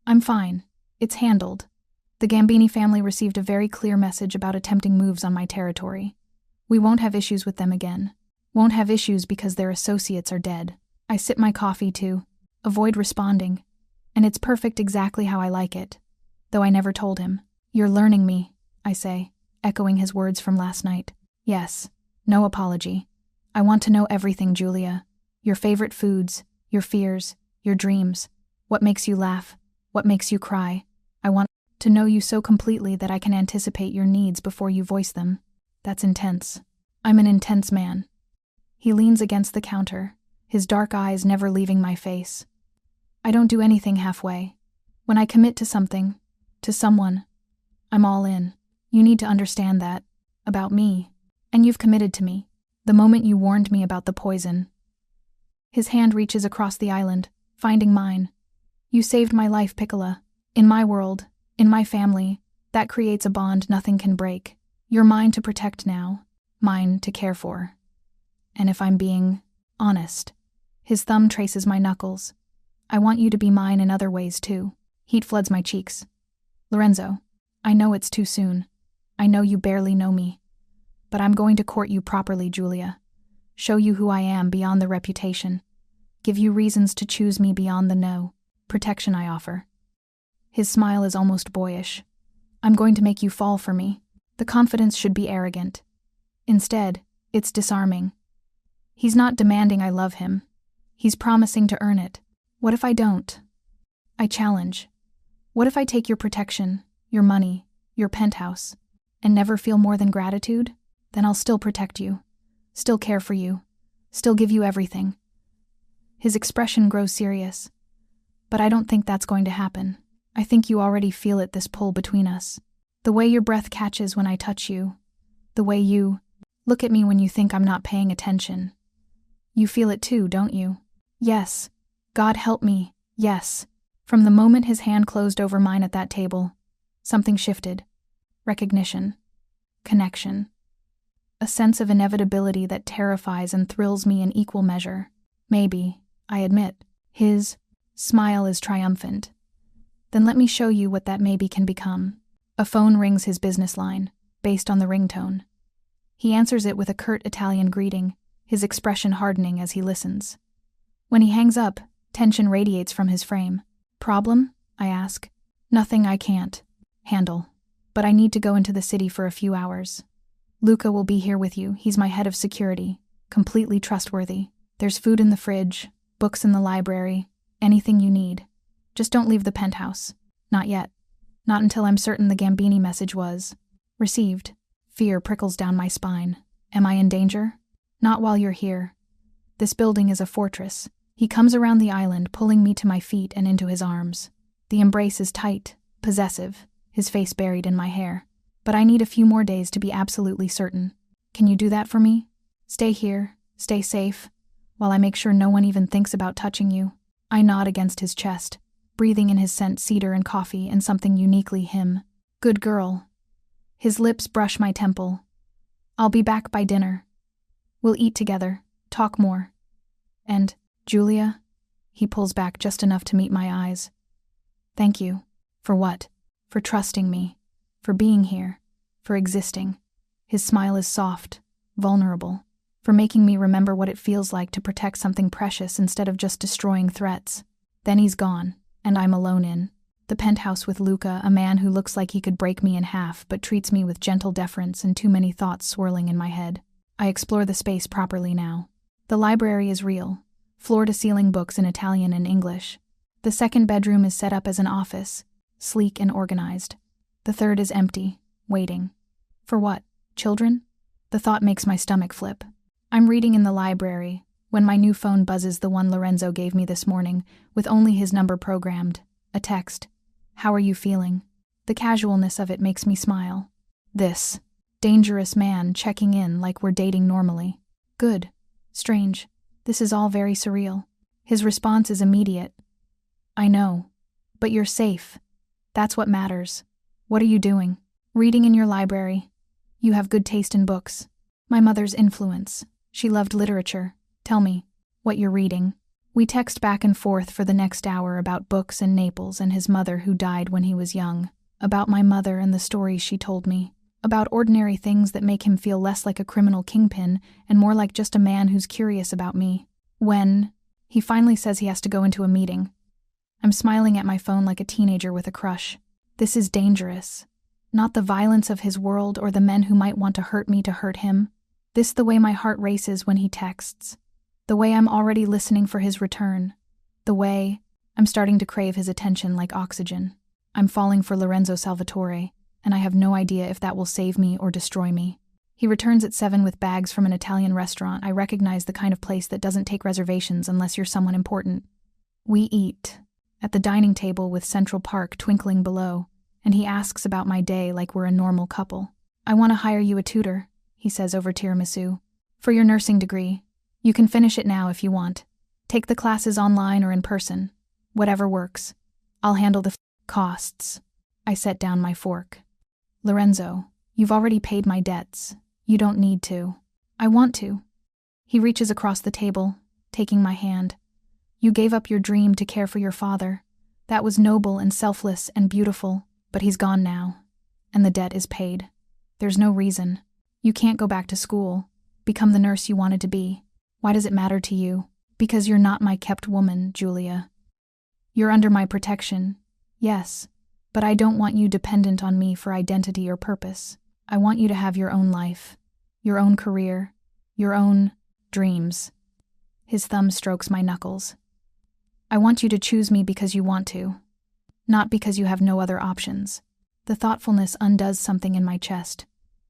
"I'm fine. It's handled. The Gambini family received a very clear message about attempting moves on my territory. We won't have issues with them again. Won't have issues because their associates are dead. I sip my coffee to avoid responding, and it's perfect exactly how I like it, though I never told him. You're learning me, I say, echoing his words from last night. Yes, no apology. I want to know everything, Giulia. Your favorite foods, your fears, your dreams, what makes you laugh, what makes you cry. I want to know you so completely that I can anticipate your needs before you voice them. That's intense. I'm an intense man. He leans against the counter, his dark eyes never leaving my face. I don't do anything halfway. When I commit to something, to someone, I'm all in. You need to understand that, about me, and you've committed to me. The moment you warned me about the poison. His hand reaches across the island, finding mine. You saved my life, Piccola. In my world, in my family, that creates a bond nothing can break. You're mine to protect now, mine to care for. And if I'm being honest, his thumb traces my knuckles. I want you to be mine in other ways too. Heat floods my cheeks. Lorenzo, I know it's too soon. I know you barely know me. But I'm going to court you properly, Giulia. Show you who I am beyond the reputation. Give you reasons to choose me beyond the no. Protection I offer. His smile is almost boyish. I'm going to make you fall for me. The confidence should be arrogant. Instead, it's disarming. He's not demanding I love him. He's promising to earn it. What if I don't? I challenge. What if I take your protection, your money, your penthouse, and never feel more than gratitude? Then I'll still protect you, still care for you, still give you everything. His expression grows serious. But I don't think that's going to happen. I think you already feel it, this pull between us. The way your breath catches when I touch you. The way you look at me when you think I'm not paying attention. You feel it too, don't you? Yes. God help me, yes. From the moment his hand closed over mine at that table, something shifted. Recognition. Connection. A sense of inevitability that terrifies and thrills me in equal measure. Maybe, I admit, his smile is triumphant. Then let me show you what that maybe can become. A phone rings his business line, based on the ringtone. He answers it with a curt Italian greeting, his expression hardening as he listens. When he hangs up, tension radiates from his frame. Problem? I ask. Nothing I can't handle. But I need to go into the city for a few hours. Luca will be here with you. He's my head of security. Completely trustworthy. There's food in the fridge, books in the library, anything you need. Just don't leave the penthouse. Not yet. Not until I'm certain the Gambini message was received. Fear prickles down my spine. Am I in danger? Not while you're here. This building is a fortress. He comes around the island, pulling me to my feet and into his arms. The embrace is tight, possessive, his face buried in my hair. But I need a few more days to be absolutely certain. Can you do that for me? Stay here, stay safe, while I make sure no one even thinks about touching you. I nod against his chest, breathing in his scent cedar and coffee and something uniquely him. Good girl. His lips brush my temple. I'll be back by dinner. We'll eat together, talk more. And, Giulia? He pulls back just enough to meet my eyes. Thank you. For what? For trusting me. For being here. For existing. His smile is soft, vulnerable. For making me remember what it feels like to protect something precious instead of just destroying threats. Then he's gone, and I'm alone in the penthouse with Luca, a man who looks like he could break me in half but treats me with gentle deference and too many thoughts swirling in my head. I explore the space properly now. The library is real, floor-to-ceiling books in Italian and English. The second bedroom is set up as an office, sleek and organized. The third is empty, waiting. For what? Children? The thought makes my stomach flip. I'm reading in the library when my new phone buzzes, the one Lorenzo gave me this morning, with only his number programmed. A text. How are you feeling? The casualness of it makes me smile. This dangerous man checking in like we're dating normally. Good. Strange. This is all very surreal. His response is immediate. I know. But you're safe. That's what matters. What are you doing? Reading in your library. You have good taste in books. My mother's influence. She loved literature. Tell me, what you're reading. We text back and forth for the next hour about books and Naples and his mother who died when he was young. About my mother and the stories she told me. about ordinary things that make him feel less like a criminal kingpin and more like just a man who's curious about me. When he finally says he has to go into a meeting, I'm smiling at my phone like a teenager with a crush. This is dangerous. Not the violence of his world or the men who might want to hurt me to hurt him. This the way my heart races when he texts. The way I'm already listening for his return. The way I'm starting to crave his attention like oxygen. I'm falling for Lorenzo Salvatore, and I have no idea if that will save me or destroy me. He returns at 7 with bags from an Italian restaurant. I recognize the kind of place that doesn't take reservations unless you're someone important. We eat at the dining table with Central Park twinkling below, and he asks about my day like we're a normal couple. I want to hire you a tutor, he says over tiramisu. For your nursing degree. You can finish it now if you want. Take the classes online or in person. Whatever works. I'll handle the costs. I set down my fork. Lorenzo, you've already paid my debts. You don't need to. I want to. He reaches across the table, taking my hand. You gave up your dream to care for your father. That was noble and selfless and beautiful, but he's gone now. And the debt is paid. There's no reason. You can't go back to school, become the nurse you wanted to be. Why does it matter to you? Because you're not my kept woman, Giulia. You're under my protection, yes, but I don't want you dependent on me for identity or purpose. I want you to have your own life, your own career, your own dreams. His thumb strokes my knuckles. I want you to choose me because you want to, not because you have no other options. The thoughtfulness undoes something in my chest.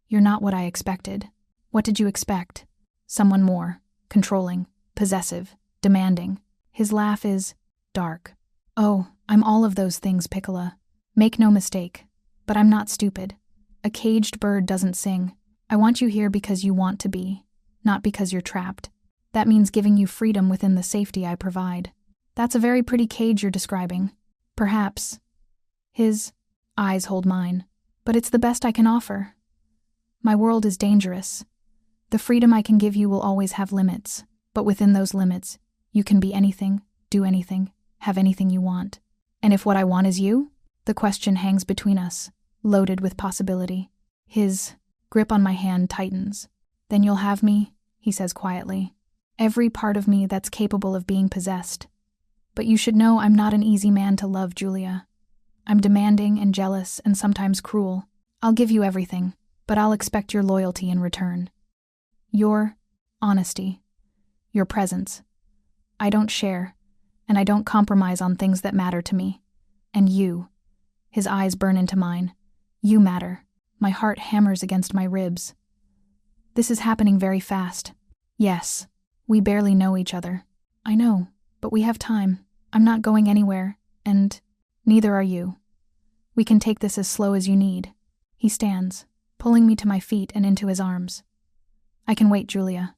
You're not what I expected. What did you expect? Someone more. Controlling, possessive, demanding. His laugh is dark. Oh, I'm all of those things, Piccola. Make no mistake, but I'm not stupid. A caged bird doesn't sing. I want you here because you want to be, not because you're trapped. That means giving you freedom within the safety I provide. That's a very pretty cage you're describing. Perhaps. His eyes hold mine, but it's the best I can offer. My world is dangerous. The freedom I can give you will always have limits, but within those limits, you can be anything, do anything, have anything you want. And if what I want is you? The question hangs between us, loaded with possibility. His grip on my hand tightens. Then you'll have me, he says quietly. Every part of me that's capable of being possessed. But you should know I'm not an easy man to love, Giulia. I'm demanding and jealous and sometimes cruel. I'll give you everything, but I'll expect your loyalty in return. Your honesty, your presence. I don't share, and I don't compromise on things that matter to me. And you, his eyes burn into mine. You matter. My heart hammers against my ribs. This is happening very fast. Yes, we barely know each other. I know, but we have time. I'm not going anywhere, and neither are you. We can take this as slow as you need. He stands, pulling me to my feet and into his arms. I can wait, Giulia.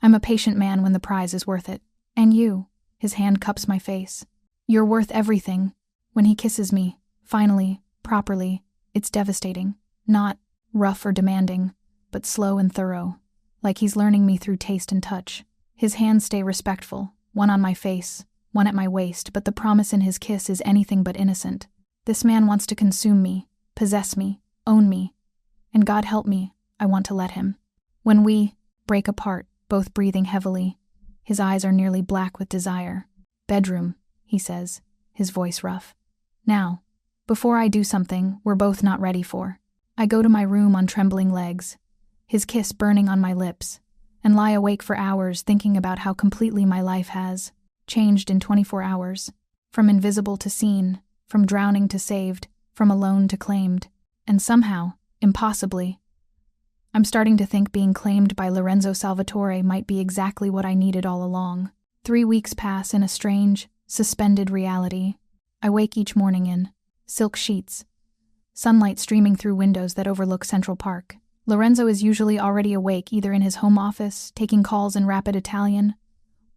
I'm a patient man when the prize is worth it. And you, his hand cups my face. You're worth everything. When he kisses me, finally, properly, it's devastating. Not rough or demanding, but slow and thorough, like he's learning me through taste and touch. His hands stay respectful, one on my face, one at my waist, but the promise in his kiss is anything but innocent. This man wants to consume me, possess me, own me. And God help me, I want to let him. When we break apart, both breathing heavily, his eyes are nearly black with desire. Bedroom, he says, his voice rough. Now, before I do something we're both not ready for, I go to my room on trembling legs, his kiss burning on my lips, and lie awake for hours thinking about how completely my life has changed in 24 hours, from invisible to seen, from drowning to saved, from alone to claimed, and somehow, impossibly, I'm starting to think being claimed by Lorenzo Salvatore might be exactly what I needed all along. 3 weeks pass in a strange, suspended reality. I wake each morning in silk sheets, sunlight streaming through windows that overlook Central Park. Lorenzo is usually already awake, either in his home office, taking calls in rapid Italian,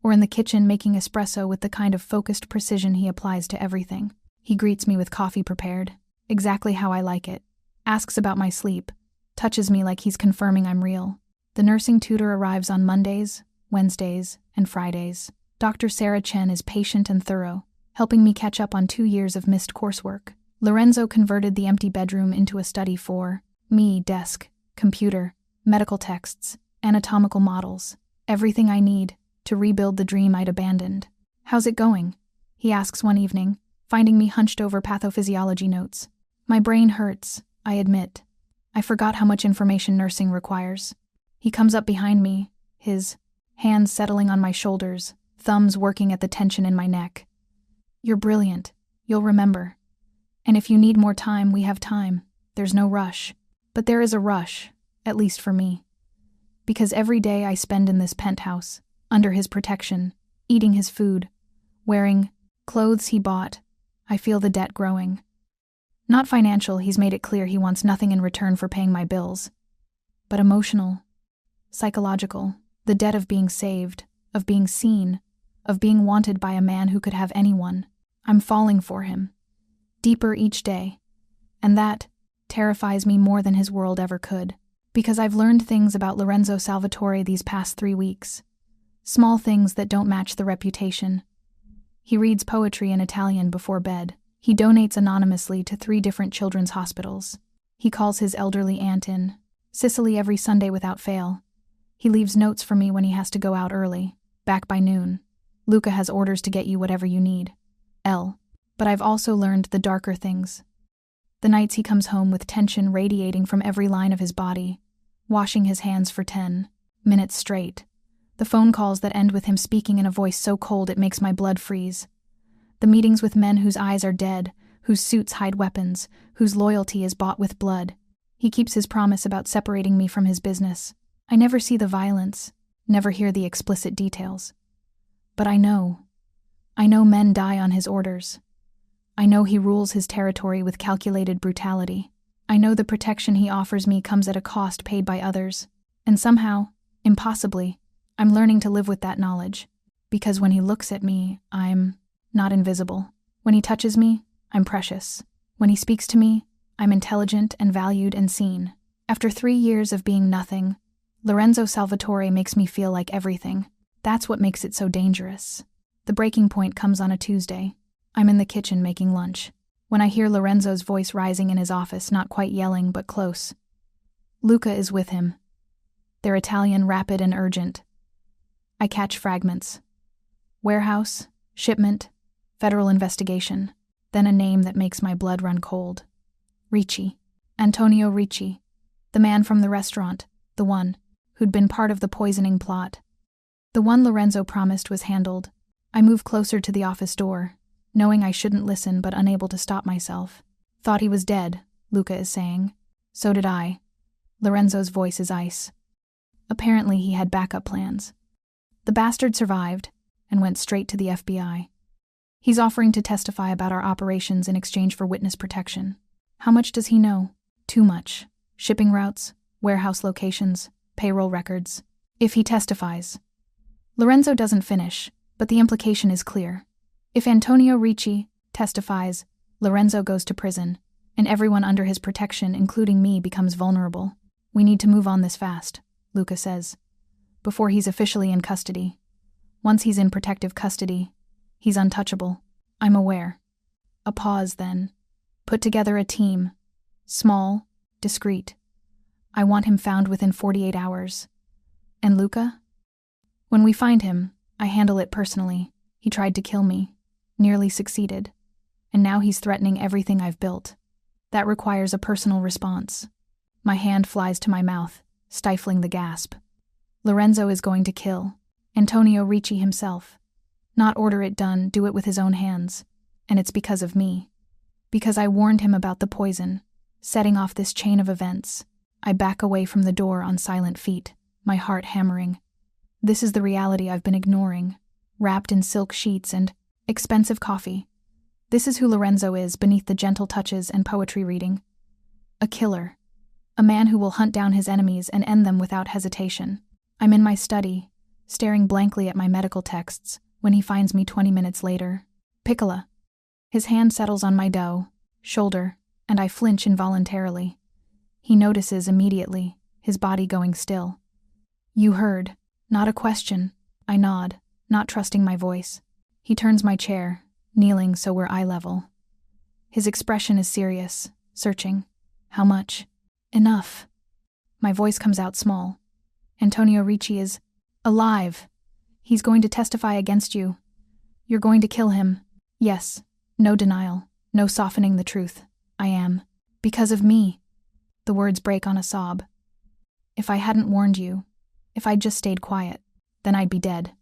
or in the kitchen making espresso with the kind of focused precision he applies to everything. He greets me with coffee prepared, exactly how I like it, asks about my sleep, touches me like he's confirming I'm real. The nursing tutor arrives on Mondays, Wednesdays, and Fridays. Dr. Sarah Chen is patient and thorough, helping me catch up on 2 years of missed coursework. Lorenzo converted the empty bedroom into a study for Me, desk, computer, medical texts, anatomical models, everything I need to rebuild the dream I'd abandoned. "How's it going?" he asks one evening, finding me hunched over pathophysiology notes. My brain hurts, I admit. I forgot how much information nursing requires. He comes up behind me, his hands settling on my shoulders, thumbs working at the tension in my neck. "You're brilliant. You'll remember. And if you need more time, we have time. There's no rush. But there is a rush, at least for me. Because every day I spend in this penthouse, under his protection, eating his food, wearing clothes he bought, I feel the debt growing. Not financial, he's made it clear he wants nothing in return for paying my bills. But emotional, psychological, the debt of being saved, of being seen, of being wanted by a man who could have anyone. I'm falling for him, deeper each day, and that terrifies me more than his world ever could, because I've learned things about Lorenzo Salvatore these past 3 weeks. Small things that don't match the reputation. He reads poetry in Italian before bed. He donates anonymously to 3 different children's hospitals. He calls his elderly aunt in Sicily every Sunday without fail. He leaves notes for me when he has to go out early, back by noon. Luca has orders to get you whatever you need. But I've also learned the darker things. The nights he comes home with tension radiating from every line of his body, washing his hands for 10 minutes straight. The phone calls that end with him speaking in a voice so cold it makes my blood freeze. The meetings with men whose eyes are dead, whose suits hide weapons, whose loyalty is bought with blood. He keeps his promise about separating me from his business. I never see the violence, never hear the explicit details. But I know men die on his orders. I know he rules his territory with calculated brutality. I know the protection he offers me comes at a cost paid by others. And somehow, impossibly, I'm learning to live with that knowledge. Because when he looks at me, I'm not invisible. When he touches me, I'm precious. When he speaks to me, I'm intelligent and valued and seen. After 3 years of being nothing, Lorenzo Salvatore makes me feel like everything. That's what makes it so dangerous. The breaking point comes on a Tuesday. I'm in the kitchen making lunch, when I hear Lorenzo's voice rising in his office, not quite yelling, but close. Luca is with him. They're Italian, rapid and urgent. I catch fragments. Warehouse, shipment, federal investigation, then a name that makes my blood run cold. Ricci. Antonio Ricci. The man from the restaurant, the one who'd been part of the poisoning plot. The one Lorenzo promised was handled. I move closer to the office door, knowing I shouldn't listen but unable to stop myself. "Thought he was dead," Luca is saying. "So did I." Lorenzo's voice is ice. Apparently he had backup plans. The bastard survived and went straight to the FBI. He's offering to testify about our operations in exchange for witness protection. How much does he know? Too much. Shipping routes, warehouse locations, payroll records. If he testifies. Lorenzo doesn't finish, but the implication is clear. If Antonio Ricci testifies, Lorenzo goes to prison, and everyone under his protection, including me, becomes vulnerable. "We need to move on this fast," Luca says, "before he's officially in custody. Once he's in protective custody, he's untouchable." I'm aware. A pause, then. Put together a team. Small, discreet. I want him found within 48 hours. And Luca? When we find him, I handle it personally. He tried to kill me. Nearly succeeded. And now he's threatening everything I've built. That requires a personal response. My hand flies to my mouth, stifling the gasp. Lorenzo is going to kill Antonio Ricci himself. Not order it done, do it with his own hands. And it's because of me. Because I warned him about the poison, setting off this chain of events. I back away from the door on silent feet, my heart hammering. This is the reality I've been ignoring, wrapped in silk sheets and expensive coffee. This is who Lorenzo is beneath the gentle touches and poetry reading. A killer. A man who will hunt down his enemies and end them without hesitation. I'm in my study, staring blankly at my medical texts, when he finds me 20 minutes later. "Piccola." His hand settles on my shoulder, and I flinch involuntarily. He notices immediately, his body going still. "You heard." Not a question. I nod, not trusting my voice. He turns my chair, kneeling so we're eye level. His expression is serious, searching. "How much?" Enough. My voice comes out small. Antonio Ricci is alive. He's going to testify against you. You're going to kill him. Yes. No denial. No softening the truth. I am. Because of me. The words break on a sob. If I hadn't warned you, if I'd just stayed quiet, then I'd be dead.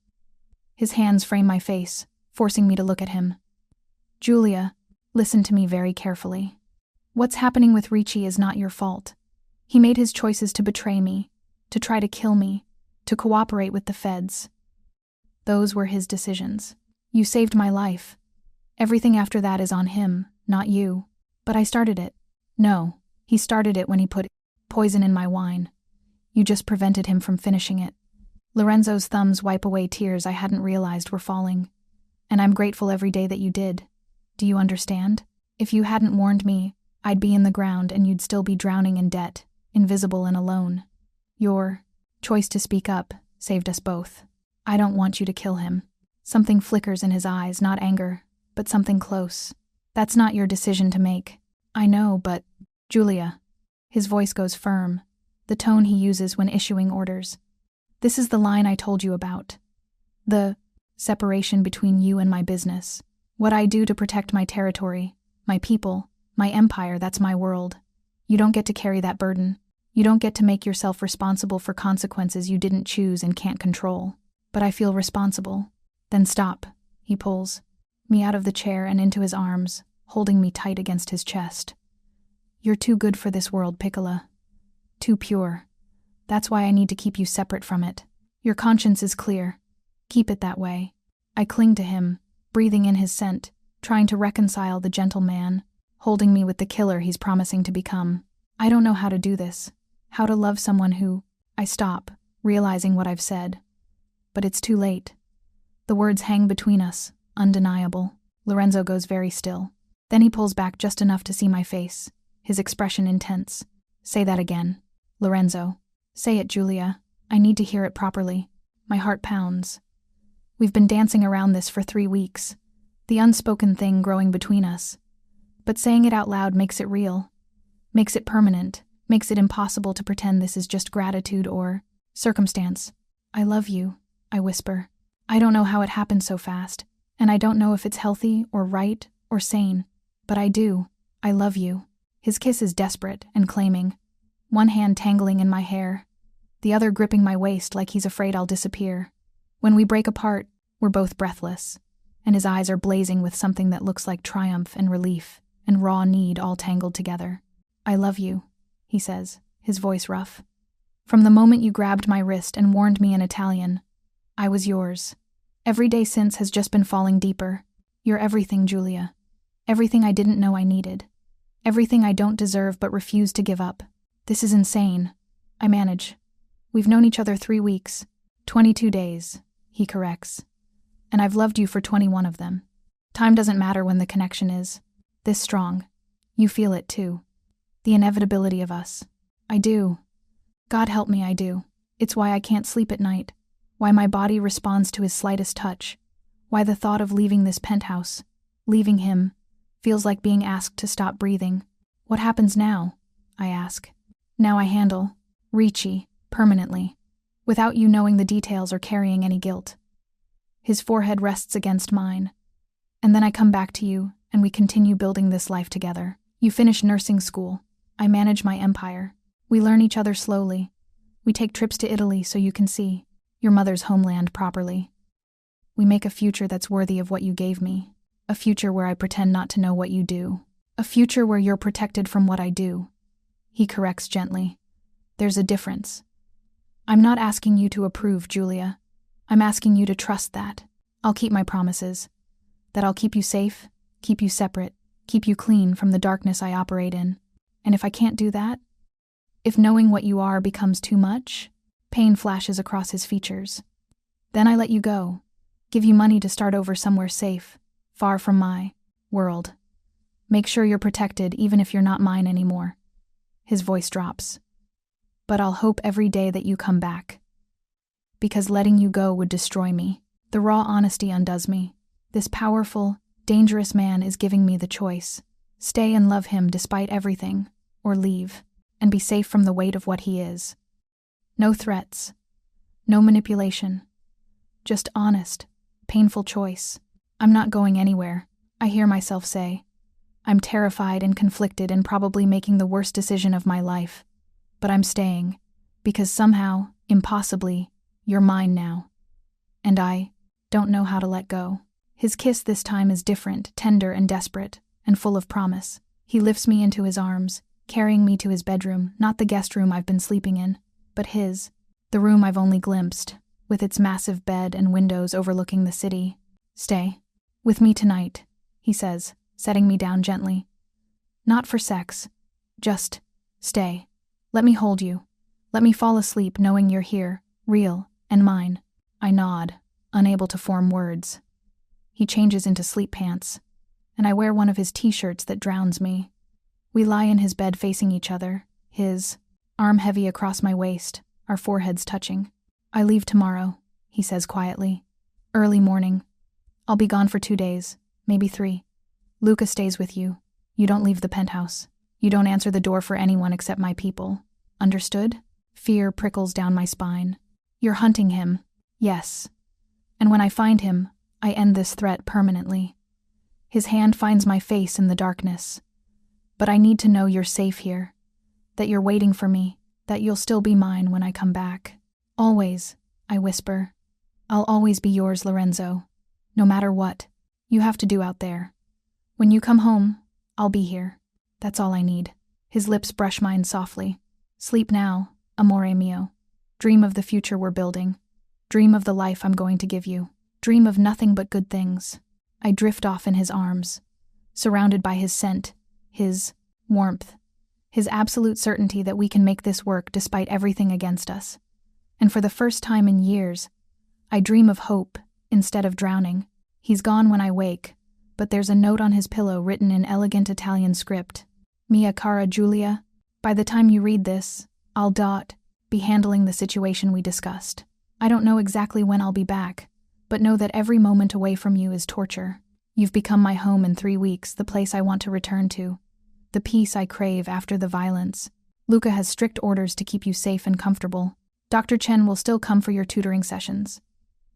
His hands frame my face, forcing me to look at him. Giulia, listen to me very carefully. What's happening with Ricci is not your fault. He made his choices to betray me, to try to kill me, to cooperate with the feds. Those were his decisions. You saved my life. Everything after that is on him, not you. But I started it. No, he started it when he put poison in my wine. You just prevented him from finishing it. Lorenzo's thumbs wipe away tears I hadn't realized were falling. And I'm grateful every day that you did. Do you understand? If you hadn't warned me, I'd be in the ground and you'd still be drowning in debt, invisible and alone. Your choice to speak up saved us both. I don't want you to kill him. Something flickers in his eyes, not anger, but something close. That's not your decision to make. I know, but Giulia. His voice goes firm, the tone he uses when issuing orders. This is the line I told you about. The separation between you and my business. What I do to protect my territory, my people, my empire, that's my world. You don't get to carry that burden. You don't get to make yourself responsible for consequences you didn't choose and can't control. But I feel responsible. Then stop, he pulls me out of the chair and into his arms, holding me tight against his chest. You're too good for this world, Piccola. Too pure. That's why I need to keep you separate from it. Your conscience is clear. Keep it that way. I cling to him, breathing in his scent, trying to reconcile the gentle man, holding me with the killer he's promising to become. I don't know how to do this, how to love someone who... I stop, realizing what I've said. But it's too late. The words hang between us, undeniable. Lorenzo goes very still. Then he pulls back just enough to see my face, his expression intense. Say that again. Lorenzo. Say it, Giulia. I need to hear it properly. My heart pounds. We've been dancing around this for 3 weeks, the unspoken thing growing between us. But saying it out loud makes it real, makes it permanent, makes it impossible to pretend this is just gratitude or circumstance. I love you, I whisper. I don't know how it happened so fast, and I don't know if it's healthy or right or sane, but I do. I love you. His kiss is desperate and claiming, one hand tangling in my hair, the other gripping my waist like he's afraid I'll disappear. When we break apart, we're both breathless, and his eyes are blazing with something that looks like triumph and relief and raw need all tangled together. I love you, he says, his voice rough. From the moment you grabbed my wrist and warned me in Italian, I was yours. Every day since has just been falling deeper. You're everything, Giulia. Everything I didn't know I needed. Everything I don't deserve but refuse to give up. This is insane. I manage. We've known each other 3 weeks, 22 days, he corrects. And I've loved you for 21 of them. Time doesn't matter when the connection is. This strong. You feel it too. The inevitability of us. I do. God help me, I do. It's why I can't sleep at night. Why my body responds to his slightest touch. Why the thought of leaving this penthouse, leaving him, feels like being asked to stop breathing. What happens now? I ask. Now I handle Ricci permanently, without you knowing the details or carrying any guilt. His forehead rests against mine. And then I come back to you, and we continue building this life together. You finish nursing school. I manage my empire. We learn each other slowly. We take trips to Italy so you can see your mother's homeland properly. We make a future that's worthy of what you gave me. A future where I pretend not to know what you do. A future where you're protected from what I do. He corrects gently. There's a difference. I'm not asking you to approve, Giulia. I'm asking you to trust that. I'll keep my promises. That I'll keep you safe, keep you separate, keep you clean from the darkness I operate in. And if I can't do that, if knowing what you are becomes too much, pain flashes across his features. Then I let you go, give you money to start over somewhere safe, far from my world. Make sure you're protected even if you're not mine anymore. His voice drops. But I'll hope every day that you come back. Because letting you go would destroy me. The raw honesty undoes me. This powerful, dangerous man is giving me the choice. Stay and love him despite everything, or leave. and be safe from the weight of what he is. No threats. No manipulation. Just honest, painful choice. I'm not going anywhere, I hear myself say. I'm terrified and conflicted and probably making the worst decision of my life. But I'm staying, because somehow, impossibly, you're mine now. And I don't know how to let go. His kiss this time is different, tender and desperate, and full of promise. He lifts me into his arms, carrying me to his bedroom, not the guest room I've been sleeping in, but his, the room I've only glimpsed, with its massive bed and windows overlooking the city. Stay with me tonight, he says, setting me down gently. Not for sex. Just stay. Let me hold you. Let me fall asleep knowing you're here, real, and mine. I nod, unable to form words. He changes into sleep pants, and I wear one of his t-shirts that drowns me. We lie in his bed facing each other, his arm heavy across my waist, our foreheads touching. I leave tomorrow, he says quietly. Early morning. I'll be gone for 2 days, maybe 3. Luca stays with you. You don't leave the penthouse. You don't answer the door for anyone except my people. Understood? Fear prickles down my spine. You're hunting him. Yes. And when I find him, I end this threat permanently. His hand finds my face in the darkness. But I need to know you're safe here, that you're waiting for me, that you'll still be mine when I come back. Always, I whisper. I'll always be yours, Lorenzo. No matter what you have to do out there. When you come home, I'll be here. That's all I need. His lips brush mine softly. Sleep now, amore mio. Dream of the future we're building. Dream of the life I'm going to give you. Dream of nothing but good things. I drift off in his arms, surrounded by his scent, his warmth, his absolute certainty that we can make this work despite everything against us. And for the first time in years, I dream of hope instead of drowning. He's gone when I wake, but there's a note on his pillow written in elegant Italian script. Mia cara Giulia, by the time you read this, I'll be handling the situation we discussed. I don't know exactly when I'll be back, but know that every moment away from you is torture. You've become my home in 3 weeks, the place I want to return to, the peace I crave after the violence. Luca has strict orders to keep you safe and comfortable. Dr. Chen will still come for your tutoring sessions.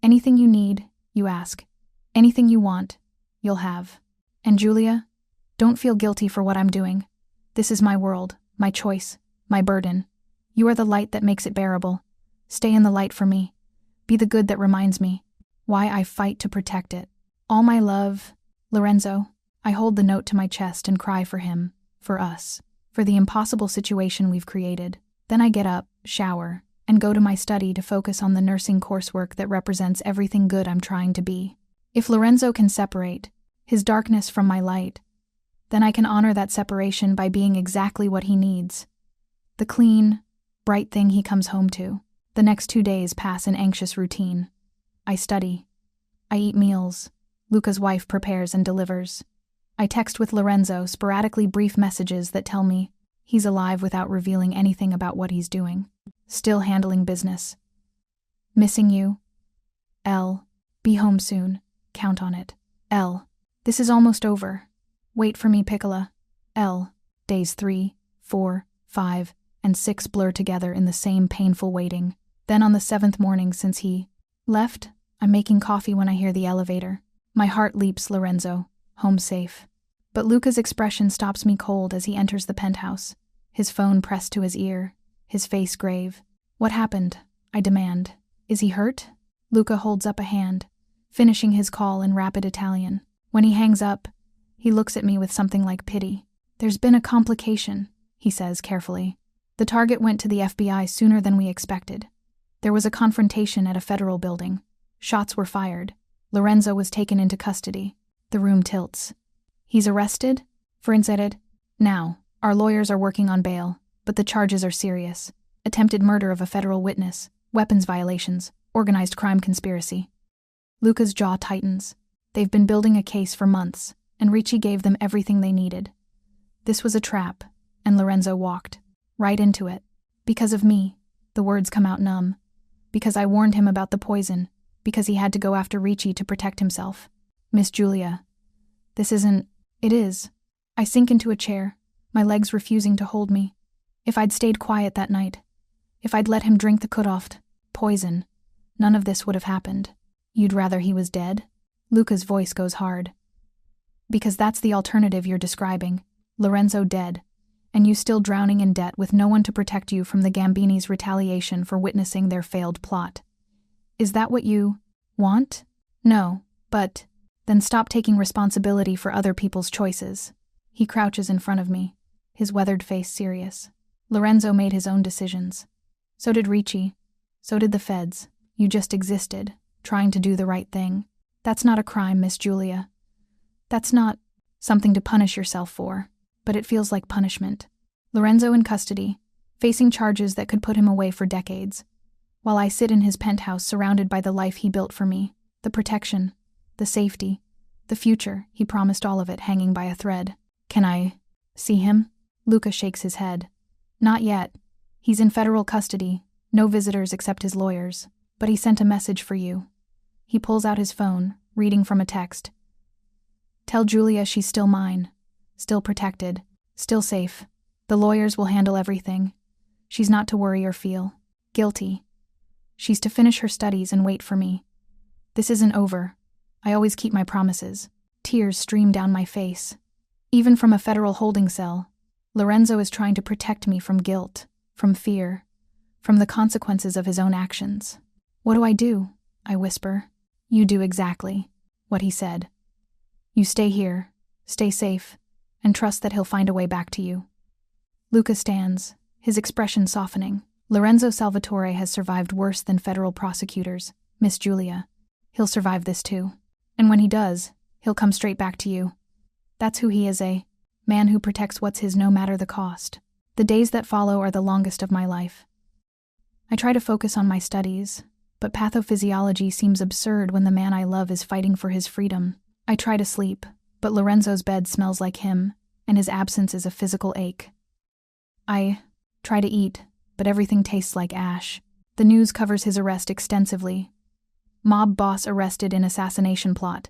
Anything you need, you ask. Anything you want, you'll have. And Giulia, don't feel guilty for what I'm doing. This is my world, my choice, my burden. You are the light that makes it bearable. Stay in the light for me. Be the good that reminds me why I fight to protect it. All my love, Lorenzo. I hold the note to my chest and cry for him, for us, for the impossible situation we've created. Then I get up, shower, and go to my study to focus on the nursing coursework that represents everything good I'm trying to be. If Lorenzo can separate his darkness from my light, then I can honor that separation by being exactly what he needs. The clean, bright thing he comes home to. The next 2 days pass in anxious routine. I study. I eat meals. Luca's wife prepares and delivers. I text with Lorenzo, sporadically brief messages that tell me he's alive without revealing anything about what he's doing. Still handling business. Missing you. L. Be home soon. Count on it. L. This is almost over. Wait for me, Piccola. L. Days 3, 4, 5, and 6 blur together in the same painful waiting. Then on the 7th morning since he left, I'm making coffee when I hear the elevator. My heart leaps, Lorenzo. Home safe. But Luca's expression stops me cold as he enters the penthouse, his phone pressed to his ear, his face grave. What happened? I demand. Is he hurt? Luca holds up a hand, finishing his call in rapid Italian. When he hangs up, he looks at me with something like pity. There's been a complication, he says carefully. The target went to the FBI sooner than we expected. There was a confrontation at a federal building. Shots were fired. Lorenzo was taken into custody. The room tilts. He's arrested? For instead, now, our lawyers are working on bail, but the charges are serious. Attempted murder of a federal witness, weapons violations, organized crime conspiracy. Luca's jaw tightens. They've been building a case for months, and Ricci gave them everything they needed. This was a trap, and Lorenzo walked right into it. Because of me, the words come out numb. Because I warned him about the poison, because he had to go after Ricci to protect himself. Miss Giulia. This isn't... It is. I sink into a chair, my legs refusing to hold me. If I'd stayed quiet that night, if I'd let him drink the kudoft, poison, none of this would have happened. You'd rather he was dead? Luca's voice goes hard. Because that's the alternative you're describing. Lorenzo dead, and you still drowning in debt with no one to protect you from the Gambini's retaliation for witnessing their failed plot. Is that what you want? No, but then stop taking responsibility for other people's choices. He crouches in front of me, his weathered face serious. Lorenzo made his own decisions. So did Ricci. So did the feds. You just existed, trying to do the right thing. That's not a crime, Miss Giulia. That's not something to punish yourself for, but it feels like punishment. Lorenzo in custody, facing charges that could put him away for decades, while I sit in his penthouse surrounded by the life he built for me, the protection, the safety, the future, he promised, all of it hanging by a thread. Can I see him? Luca shakes his head. Not yet. He's in federal custody, no visitors except his lawyers, but he sent a message for you. He pulls out his phone, reading from a text. Tell Giulia she's still mine, still protected, still safe. The lawyers will handle everything. She's not to worry or feel guilty. She's to finish her studies and wait for me. This isn't over. I always keep my promises. Tears stream down my face. Even from a federal holding cell, Lorenzo is trying to protect me from guilt, from fear, from the consequences of his own actions. What do? I whisper. You do exactly what he said. You stay here, stay safe, and trust that he'll find a way back to you. Luca stands, his expression softening. Lorenzo Salvatore has survived worse than federal prosecutors, Miss Giulia. He'll survive this too. And when he does, he'll come straight back to you. That's who he is, a man who protects what's his no matter the cost. The days that follow are the longest of my life. I try to focus on my studies, but pathophysiology seems absurd when the man I love is fighting for his freedom. I try to sleep, but Lorenzo's bed smells like him, and his absence is a physical ache. I try to eat, but everything tastes like ash. The news covers his arrest extensively. Mob boss arrested in assassination plot.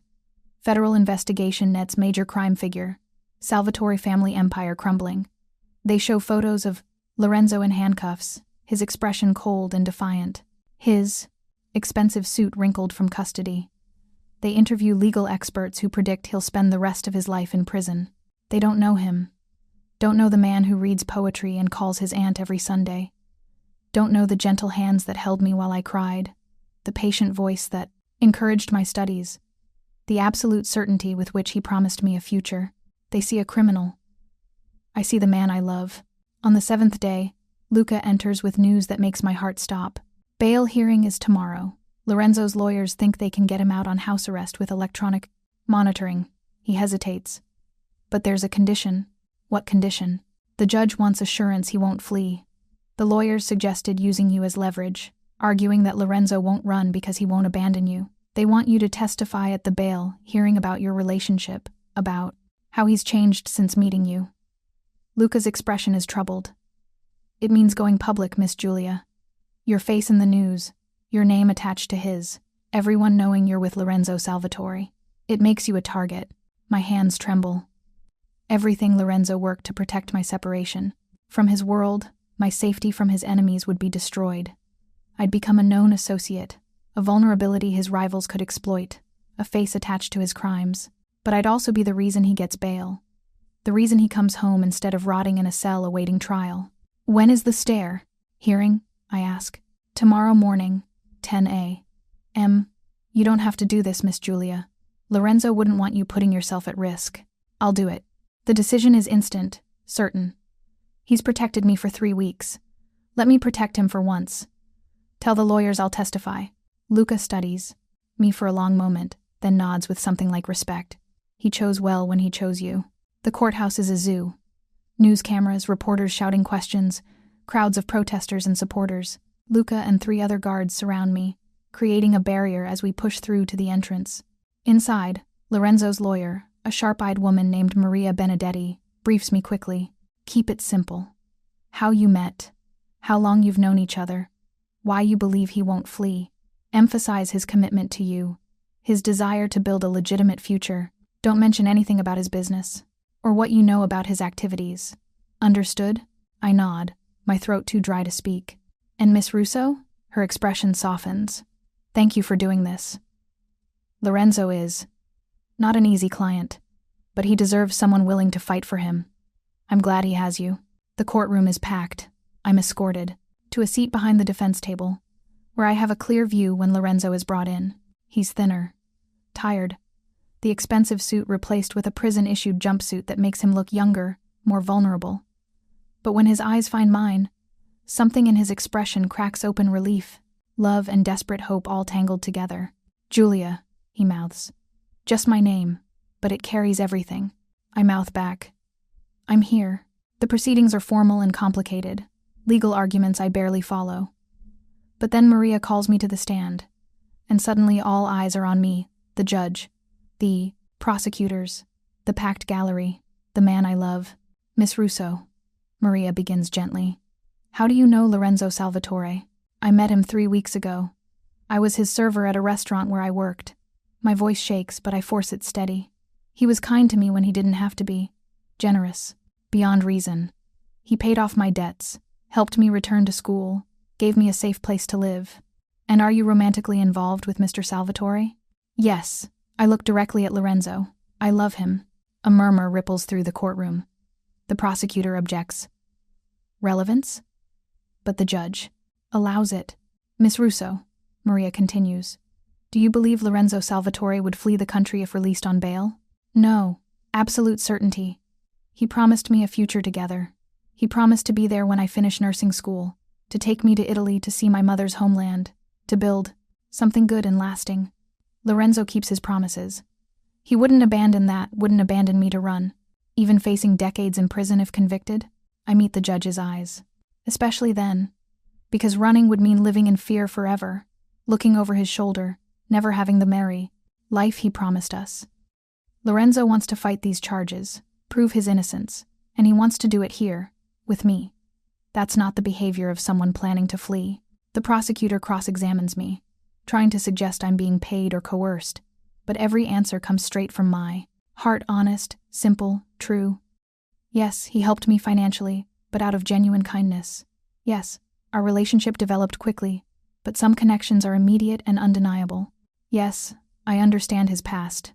Federal investigation nets major crime figure. Salvatore family empire crumbling. They show photos of Lorenzo in handcuffs, his expression cold and defiant. His expensive suit wrinkled from custody. They interview legal experts who predict he'll spend the rest of his life in prison. They don't know him. Don't know the man who reads poetry and calls his aunt every Sunday. Don't know the gentle hands that held me while I cried, the patient voice that encouraged my studies, the absolute certainty with which he promised me a future. They see a criminal. I see the man I love. On the 7th day, Luca enters with news that makes my heart stop. Bail hearing is tomorrow. Lorenzo's lawyers think they can get him out on house arrest with electronic monitoring. He hesitates. But there's a condition. What condition? The judge wants assurance he won't flee. The lawyers suggested using you as leverage, arguing that Lorenzo won't run because he won't abandon you. They want you to testify at the bail, hearing about your relationship, about how he's changed since meeting you. Luca's expression is troubled. It means going public, Miss Giulia. Your face in the news, your name attached to his, everyone knowing you're with Lorenzo Salvatore. It makes you a target. My hands tremble. Everything Lorenzo worked to protect my separation from his world, my safety from his enemies would be destroyed. I'd become a known associate, a vulnerability his rivals could exploit, a face attached to his crimes. But I'd also be the reason he gets bail, the reason he comes home instead of rotting in a cell awaiting trial. When is the hearing? I ask. Tomorrow morning, 10 a.m. You don't have to do this, Miss Giulia. Lorenzo wouldn't want you putting yourself at risk. I'll do it. The decision is instant, certain. He's protected me for 3 weeks. Let me protect him for once. Tell the lawyers I'll testify. Luca studies me for a long moment, then nods with something like respect. He chose well when he chose you. The courthouse is a zoo. News cameras, reporters shouting questions, crowds of protesters and supporters. Luca and 3 other guards surround me, creating a barrier as we push through to the entrance. Inside, Lorenzo's lawyer, a sharp-eyed woman named Maria Benedetti, briefs me quickly. Keep it simple. How you met, how long you've known each other, why you believe he won't flee. Emphasize his commitment to you, his desire to build a legitimate future. Don't mention anything about his business, or what you know about his activities. Understood? I nod. my throat too dry to speak. And Miss Russo? Her expression softens. Thank you for doing this. Lorenzo is not an easy client, but he deserves someone willing to fight for him. I'm glad he has you. The courtroom is packed. I'm escorted to a seat behind the defense table, where I have a clear view when Lorenzo is brought in. He's thinner, tired, the expensive suit replaced with a prison-issued jumpsuit that makes him look younger, more vulnerable. But when his eyes find mine, something in his expression cracks open relief, love and desperate hope all tangled together. Giulia, he mouths. Just my name, but it carries everything. I mouth back. I'm here. The proceedings are formal and complicated, legal arguments I barely follow. But then Maria calls me to the stand, and suddenly all eyes are on me, the judge, the prosecutors, the packed gallery, the man I love. Miss Russo, Maria begins gently. How do you know Lorenzo Salvatore? I met him 3 weeks ago. I was his server at a restaurant where I worked. My voice shakes, but I force it steady. He was kind to me when he didn't have to be. Generous. Beyond reason. He paid off my debts, helped me return to school, gave me a safe place to live. And are you romantically involved with Mr. Salvatore? Yes. I look directly at Lorenzo. I love him. A murmur ripples through the courtroom. The prosecutor objects. Relevance? But the judge allows it. Miss Russo, Maria continues. Do you believe Lorenzo Salvatore would flee the country if released on bail? No. Absolute certainty. He promised me a future together. He promised to be there when I finish nursing school, to take me to Italy to see my mother's homeland, to build something good and lasting. Lorenzo keeps his promises. He wouldn't abandon me to run, even facing decades in prison if convicted. I meet the judge's eyes. Especially then, because running would mean living in fear forever, looking over his shoulder, never having the merry life he promised us. Lorenzo wants to fight these charges, prove his innocence, and he wants to do it here, with me. That's not the behavior of someone planning to flee. The prosecutor cross-examines me, trying to suggest I'm being paid or coerced, but every answer comes straight from my heart, honest, simple, true. Yes, he helped me financially, but out of genuine kindness. Yes, our relationship developed quickly, but some connections are immediate and undeniable. Yes, I understand his past,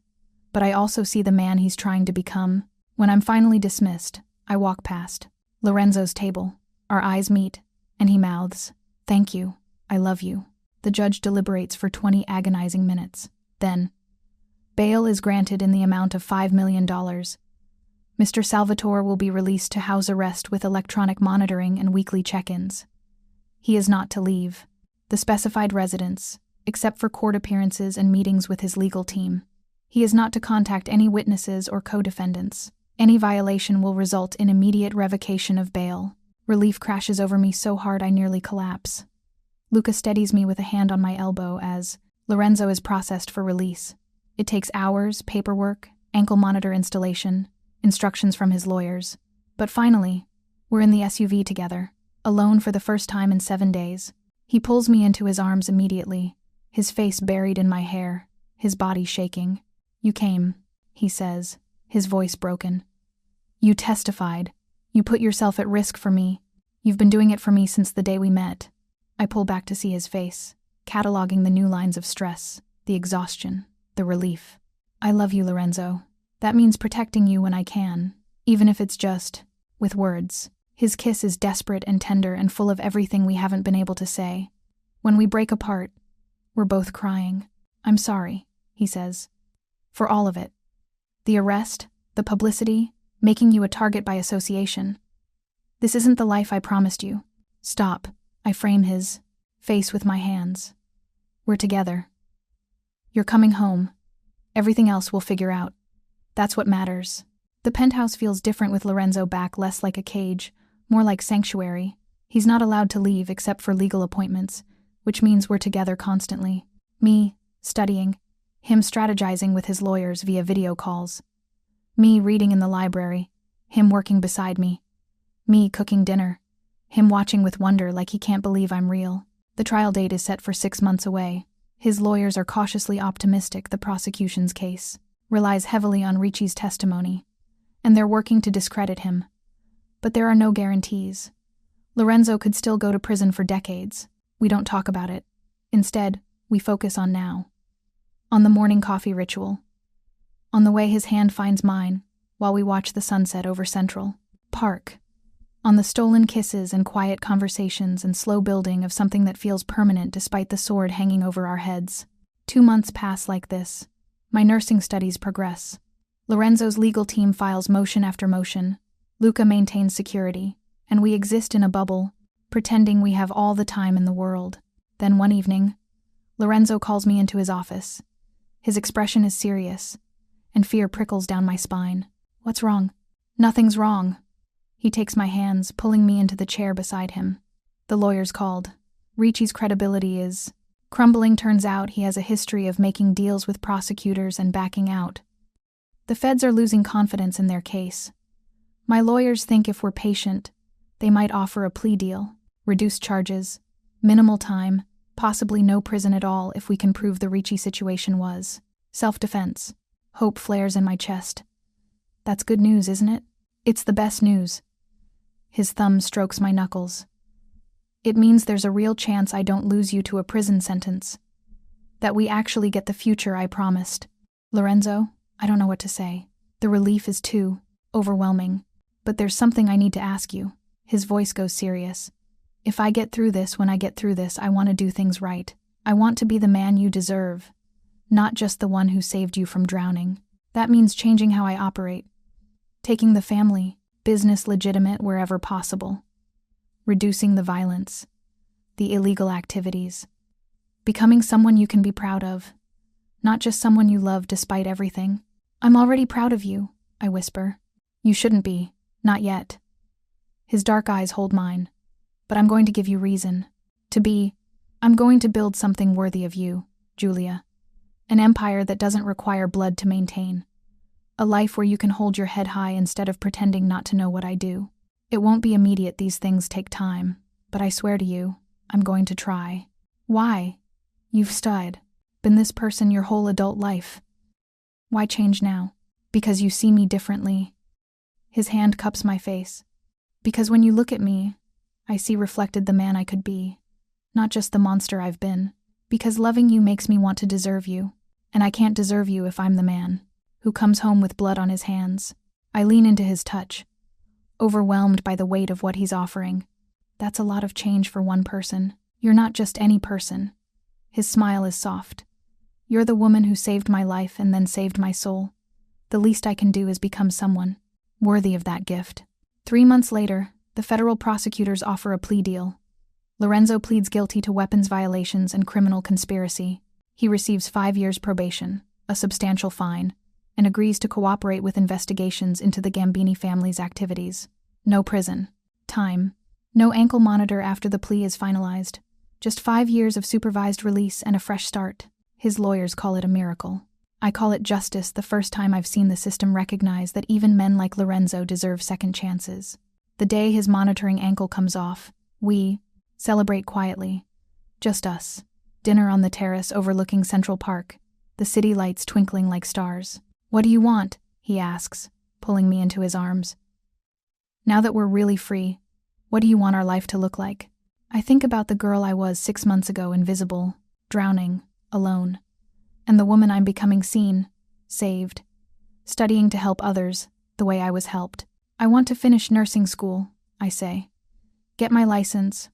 but I also see the man he's trying to become. When I'm finally dismissed, I walk past Lorenzo's table. Our eyes meet, and he mouths, "Thank you, I love you." The judge deliberates for 20 agonizing minutes. Then, bail is granted in the amount of $5 million. Mr. Salvatore will be released to house arrest with electronic monitoring and weekly check-ins. He is not to leave the specified residence, except for court appearances and meetings with his legal team. He is not to contact any witnesses or co-defendants. Any violation will result in immediate revocation of bail. Relief crashes over me so hard I nearly collapse. Luca steadies me with a hand on my elbow as Lorenzo is processed for release. It takes hours, paperwork, ankle monitor installation, instructions from his lawyers. But finally, we're in the SUV together, alone for the first time in 7 days. He pulls me into his arms immediately, his face buried in my hair, his body shaking. "You came," he says, his voice broken. "You testified. You put yourself at risk for me. You've been doing it for me since the day we met." I pull back to see his face, cataloging the new lines of stress, the exhaustion, the relief. "I love you, Lorenzo. That means protecting you when I can, even if it's just with words." His kiss is desperate and tender and full of everything we haven't been able to say. When we break apart, we're both crying. "I'm sorry," he says. "For all of it. The arrest, the publicity, making you a target by association. This isn't the life I promised you." "Stop." I frame his face with my hands. "We're together. You're coming home. Everything else we'll figure out. That's what matters." The penthouse feels different with Lorenzo back, less like a cage, more like sanctuary. He's not allowed to leave except for legal appointments, which means we're together constantly. Me, studying, him strategizing with his lawyers via video calls. Me reading in the library, him working beside me. Me cooking dinner, him watching with wonder like he can't believe I'm real. The trial date is set for 6 months away. His lawyers are cautiously optimistic the prosecution's case relies heavily on Ricci's testimony, and they're working to discredit him. But there are no guarantees. Lorenzo could still go to prison for decades. We don't talk about it. Instead, we focus on now. On the morning coffee ritual. On the way his hand finds mine, while we watch the sunset over Central Park. On the stolen kisses and quiet conversations and slow building of something that feels permanent despite the sword hanging over our heads. 2 months pass like this. My nursing studies progress. Lorenzo's legal team files motion after motion. Luca maintains security, and we exist in a bubble, pretending we have all the time in the world. Then one evening, Lorenzo calls me into his office. His expression is serious, and fear prickles down my spine. What's wrong? Nothing's wrong. He takes my hands, pulling me into the chair beside him. The lawyer's called. Ricci's credibility is crumbling. Turns out he has a history of making deals with prosecutors and backing out. The feds are losing confidence in their case. My lawyers think if we're patient, they might offer a plea deal, reduced charges, minimal time, possibly no prison at all if we can prove the Ricci situation was self-defense. Hope flares in my chest. That's good news, isn't it? It's the best news. His thumb strokes my knuckles. It means there's a real chance I don't lose you to a prison sentence. That we actually get the future I promised. Lorenzo, I don't know what to say. The relief is too overwhelming. But there's something I need to ask you. His voice goes serious. If I get through this, when I get through this, I want to do things right. I want to be the man you deserve, not just the one who saved you from drowning. That means changing how I operate. Taking the family, business legitimate wherever possible. Reducing the violence, the illegal activities. Becoming someone you can be proud of, not just someone you love despite everything. I'm already proud of you, I whisper. You shouldn't be, not yet. His dark eyes hold mine. But I'm going to give you reason to be. I'm going to build something worthy of you, Giulia. An empire that doesn't require blood to maintain. A life where you can hold your head high instead of pretending not to know what I do. It won't be immediate, these things take time, but I swear to you, I'm going to try. Why? You've been this person your whole adult life. Why change now? Because you see me differently. His hand cups my face. Because when you look at me, I see reflected the man I could be, not just the monster I've been. Because loving you makes me want to deserve you, and I can't deserve you if I'm the man who comes home with blood on his hands. I lean into his touch, overwhelmed by the weight of what he's offering. That's a lot of change for one person. You're not just any person. His smile is soft. You're the woman who saved my life and then saved my soul. The least I can do is become someone worthy of that gift. 3 months later, the federal prosecutors offer a plea deal. Lorenzo pleads guilty to weapons violations and criminal conspiracy. He receives 5 years probation, a substantial fine, and agrees to cooperate with investigations into the Gambini family's activities. No prison time. No ankle monitor after the plea is finalized. Just 5 years of supervised release and a fresh start. His lawyers call it a miracle. I call it justice, the first time I've seen the system recognize that even men like Lorenzo deserve second chances. The day his monitoring ankle comes off, we celebrate quietly. Just us. Dinner on the terrace overlooking Central Park, the city lights twinkling like stars. What do you want? He asks, pulling me into his arms. Now that we're really free, what do you want our life to look like? I think about the girl I was 6 months ago, invisible, drowning, alone. And the woman I'm becoming, seen, saved, studying to help others the way I was helped. I want to finish nursing school, I say. Get my license,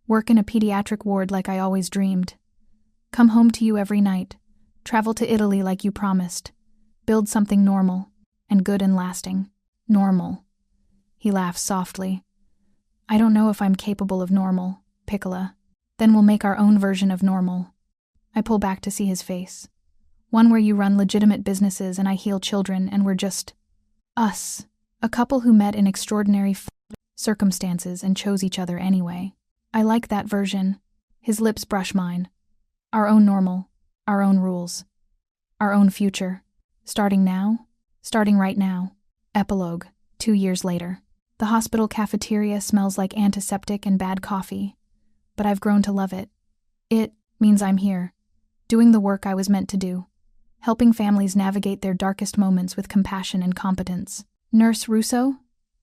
work in a pediatric ward like I always dreamed. Come home to you every night, travel to Italy like you promised. Build something normal, and good and lasting. Normal. He laughs softly. I don't know if I'm capable of normal, Piccola. Then we'll make our own version of normal. I pull back to see his face. One where you run legitimate businesses and I heal children and we're just us. A couple who met in extraordinary circumstances and chose each other anyway. I like that version. His lips brush mine. Our own normal. Our own rules. Our own future. Starting now? Starting right now. Epilogue. 2 years later. The hospital cafeteria smells like antiseptic and bad coffee. But I've grown to love it. It means I'm here. Doing the work I was meant to do. Helping families navigate their darkest moments with compassion and competence. Nurse Russo?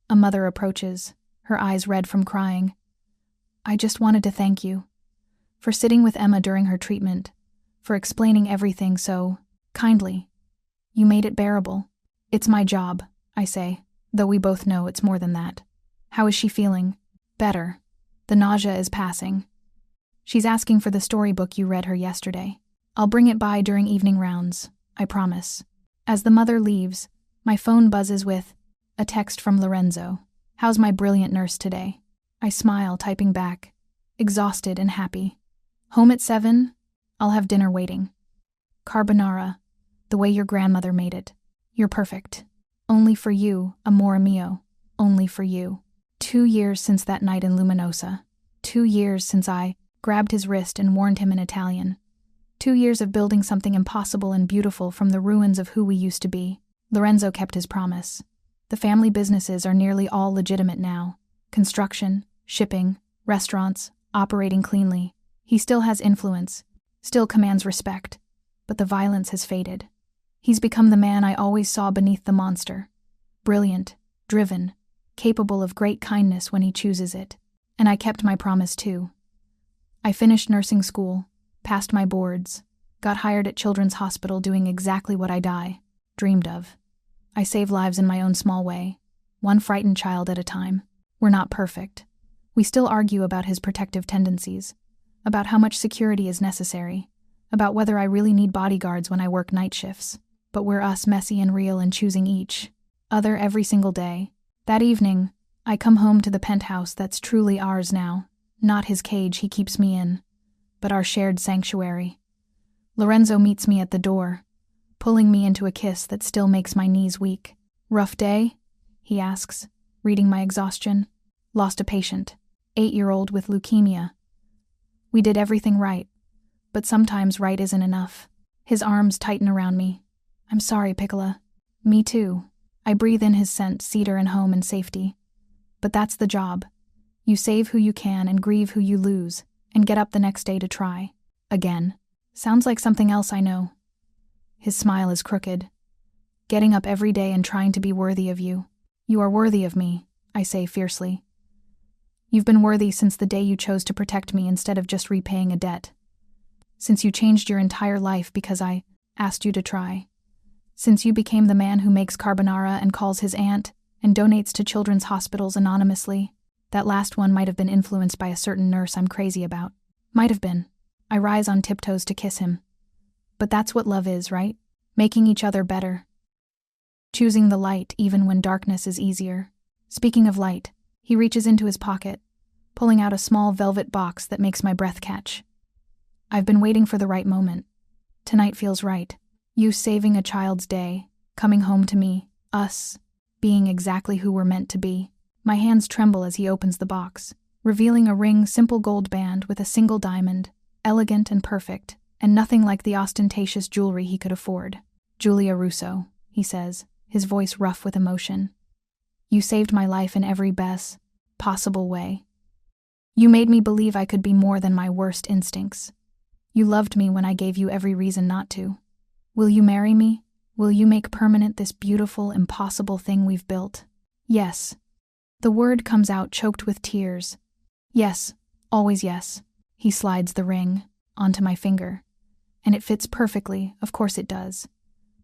A mother approaches, her eyes red from crying. I just wanted to thank you. For sitting with Emma during her treatment. For explaining everything so kindly. You made it bearable. It's my job, I say, though we both know it's more than that. How is she feeling? Better. The nausea is passing. She's asking for the storybook you read her yesterday. I'll bring it by during evening rounds, I promise. As the mother leaves, my phone buzzes with a text from Lorenzo. How's my brilliant nurse today? I smile, typing back, exhausted and happy. Home at 7? I'll have dinner waiting. Carbonara, the way your grandmother made it. You're perfect. Only for you, amore mio. Only for you. 2 years since that night in Luminosa. 2 years since I grabbed his wrist and warned him in Italian. 2 years of building something impossible and beautiful from the ruins of who we used to be. Lorenzo kept his promise. The family businesses are nearly all legitimate now. Construction, shipping, restaurants, operating cleanly. He still has influence, still commands respect, but the violence has faded. He's become the man I always saw beneath the monster. Brilliant, driven, capable of great kindness when he chooses it. And I kept my promise too. I finished nursing school, passed my boards, got hired at Children's Hospital doing exactly what I dreamed of. I save lives in my own small way, one frightened child at a time. We're not perfect. We still argue about his protective tendencies, about how much security is necessary, about whether I really need bodyguards when I work night shifts. But we're us, messy and real, and choosing each other every single day. That evening, I come home to the penthouse that's truly ours now. Not his cage he keeps me in, but our shared sanctuary. Lorenzo meets me at the door, pulling me into a kiss that still makes my knees weak. Rough day? He asks, reading my exhaustion. Lost a patient, 8-year-old with leukemia. We did everything right, but sometimes right isn't enough. His arms tighten around me. I'm sorry, Piccola. Me too. I breathe in his scent, cedar and home and safety. But that's the job. You save who you can and grieve who you lose, and get up the next day to try. Again. Sounds like something else I know. His smile is crooked. Getting up every day and trying to be worthy of you. You are worthy of me, I say fiercely. You've been worthy since the day you chose to protect me instead of just repaying a debt. Since you changed your entire life because I asked you to try. Since you became the man who makes carbonara and calls his aunt and donates to children's hospitals anonymously. That last one might have been influenced by a certain nurse I'm crazy about. Might have been. I rise on tiptoes to kiss him. But that's what love is, right? Making each other better. Choosing the light even when darkness is easier. Speaking of light, he reaches into his pocket, pulling out a small velvet box that makes my breath catch. I've been waiting for the right moment. Tonight feels right. You saving a child's day, coming home to me, us, being exactly who we're meant to be. My hands tremble as he opens the box, revealing a ring, simple gold band with a single diamond, elegant and perfect, and nothing like the ostentatious jewelry he could afford. Giulia Russo, he says, his voice rough with emotion. You saved my life in every best possible way. You made me believe I could be more than my worst instincts. You loved me when I gave you every reason not to. Will you marry me? Will you make permanent this beautiful, impossible thing we've built? Yes. The word comes out choked with tears. Yes, always yes. He slides the ring onto my finger. And it fits perfectly, of course it does.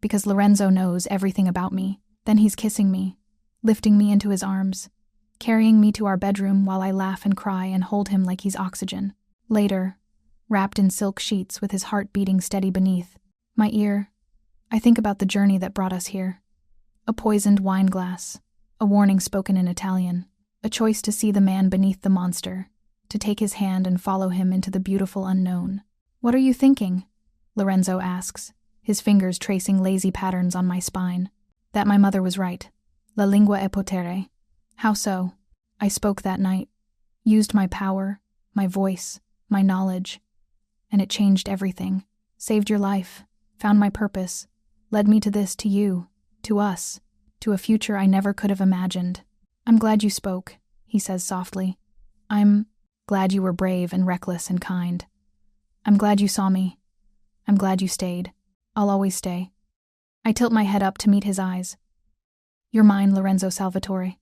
Because Lorenzo knows everything about me. Then he's kissing me, lifting me into his arms, carrying me to our bedroom while I laugh and cry and hold him like he's oxygen. Later, wrapped in silk sheets with his heart beating steady beneath my ear, I think about the journey that brought us here. A poisoned wine glass, a warning spoken in Italian, a choice to see the man beneath the monster, to take his hand and follow him into the beautiful unknown. What are you thinking? Lorenzo asks, his fingers tracing lazy patterns on my spine. That my mother was right. La lingua è potere. How so? I spoke that night, used my power, my voice, my knowledge, and it changed everything. Saved your life, found my purpose, led me to this, to you, to us, to a future I never could have imagined. I'm glad you spoke, he says softly. I'm glad you were brave and reckless and kind. I'm glad you saw me. I'm glad you stayed. I'll always stay. I tilt my head up to meet his eyes. You're mine, Lorenzo Salvatore.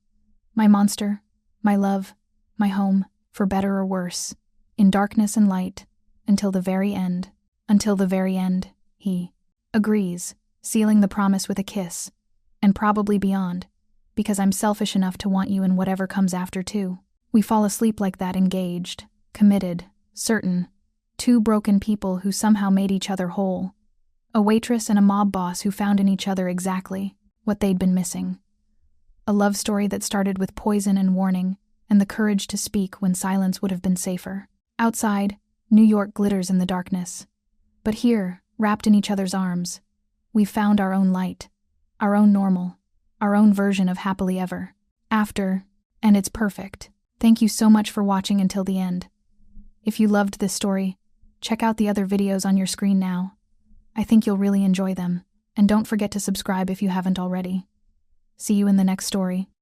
My monster, my love, my home. for better or worse, in darkness and light, until the very end. Until the very end, he agrees, sealing the promise with a kiss, and probably beyond, because I'm selfish enough to want you in whatever comes after too. We fall asleep like that, engaged, committed, certain, two broken people who somehow made each other whole. A waitress and a mob boss who found in each other exactly what they'd been missing. A love story that started with poison and warning, and the courage to speak when silence would have been safer. Outside, New York glitters in the darkness. But here, wrapped in each other's arms, we've found our own light, our own normal, our own version of happily ever after, and it's perfect. Thank you so much for watching until the end. If you loved this story, check out the other videos on your screen now. I think you'll really enjoy them, and don't forget to subscribe if you haven't already. See you in the next story.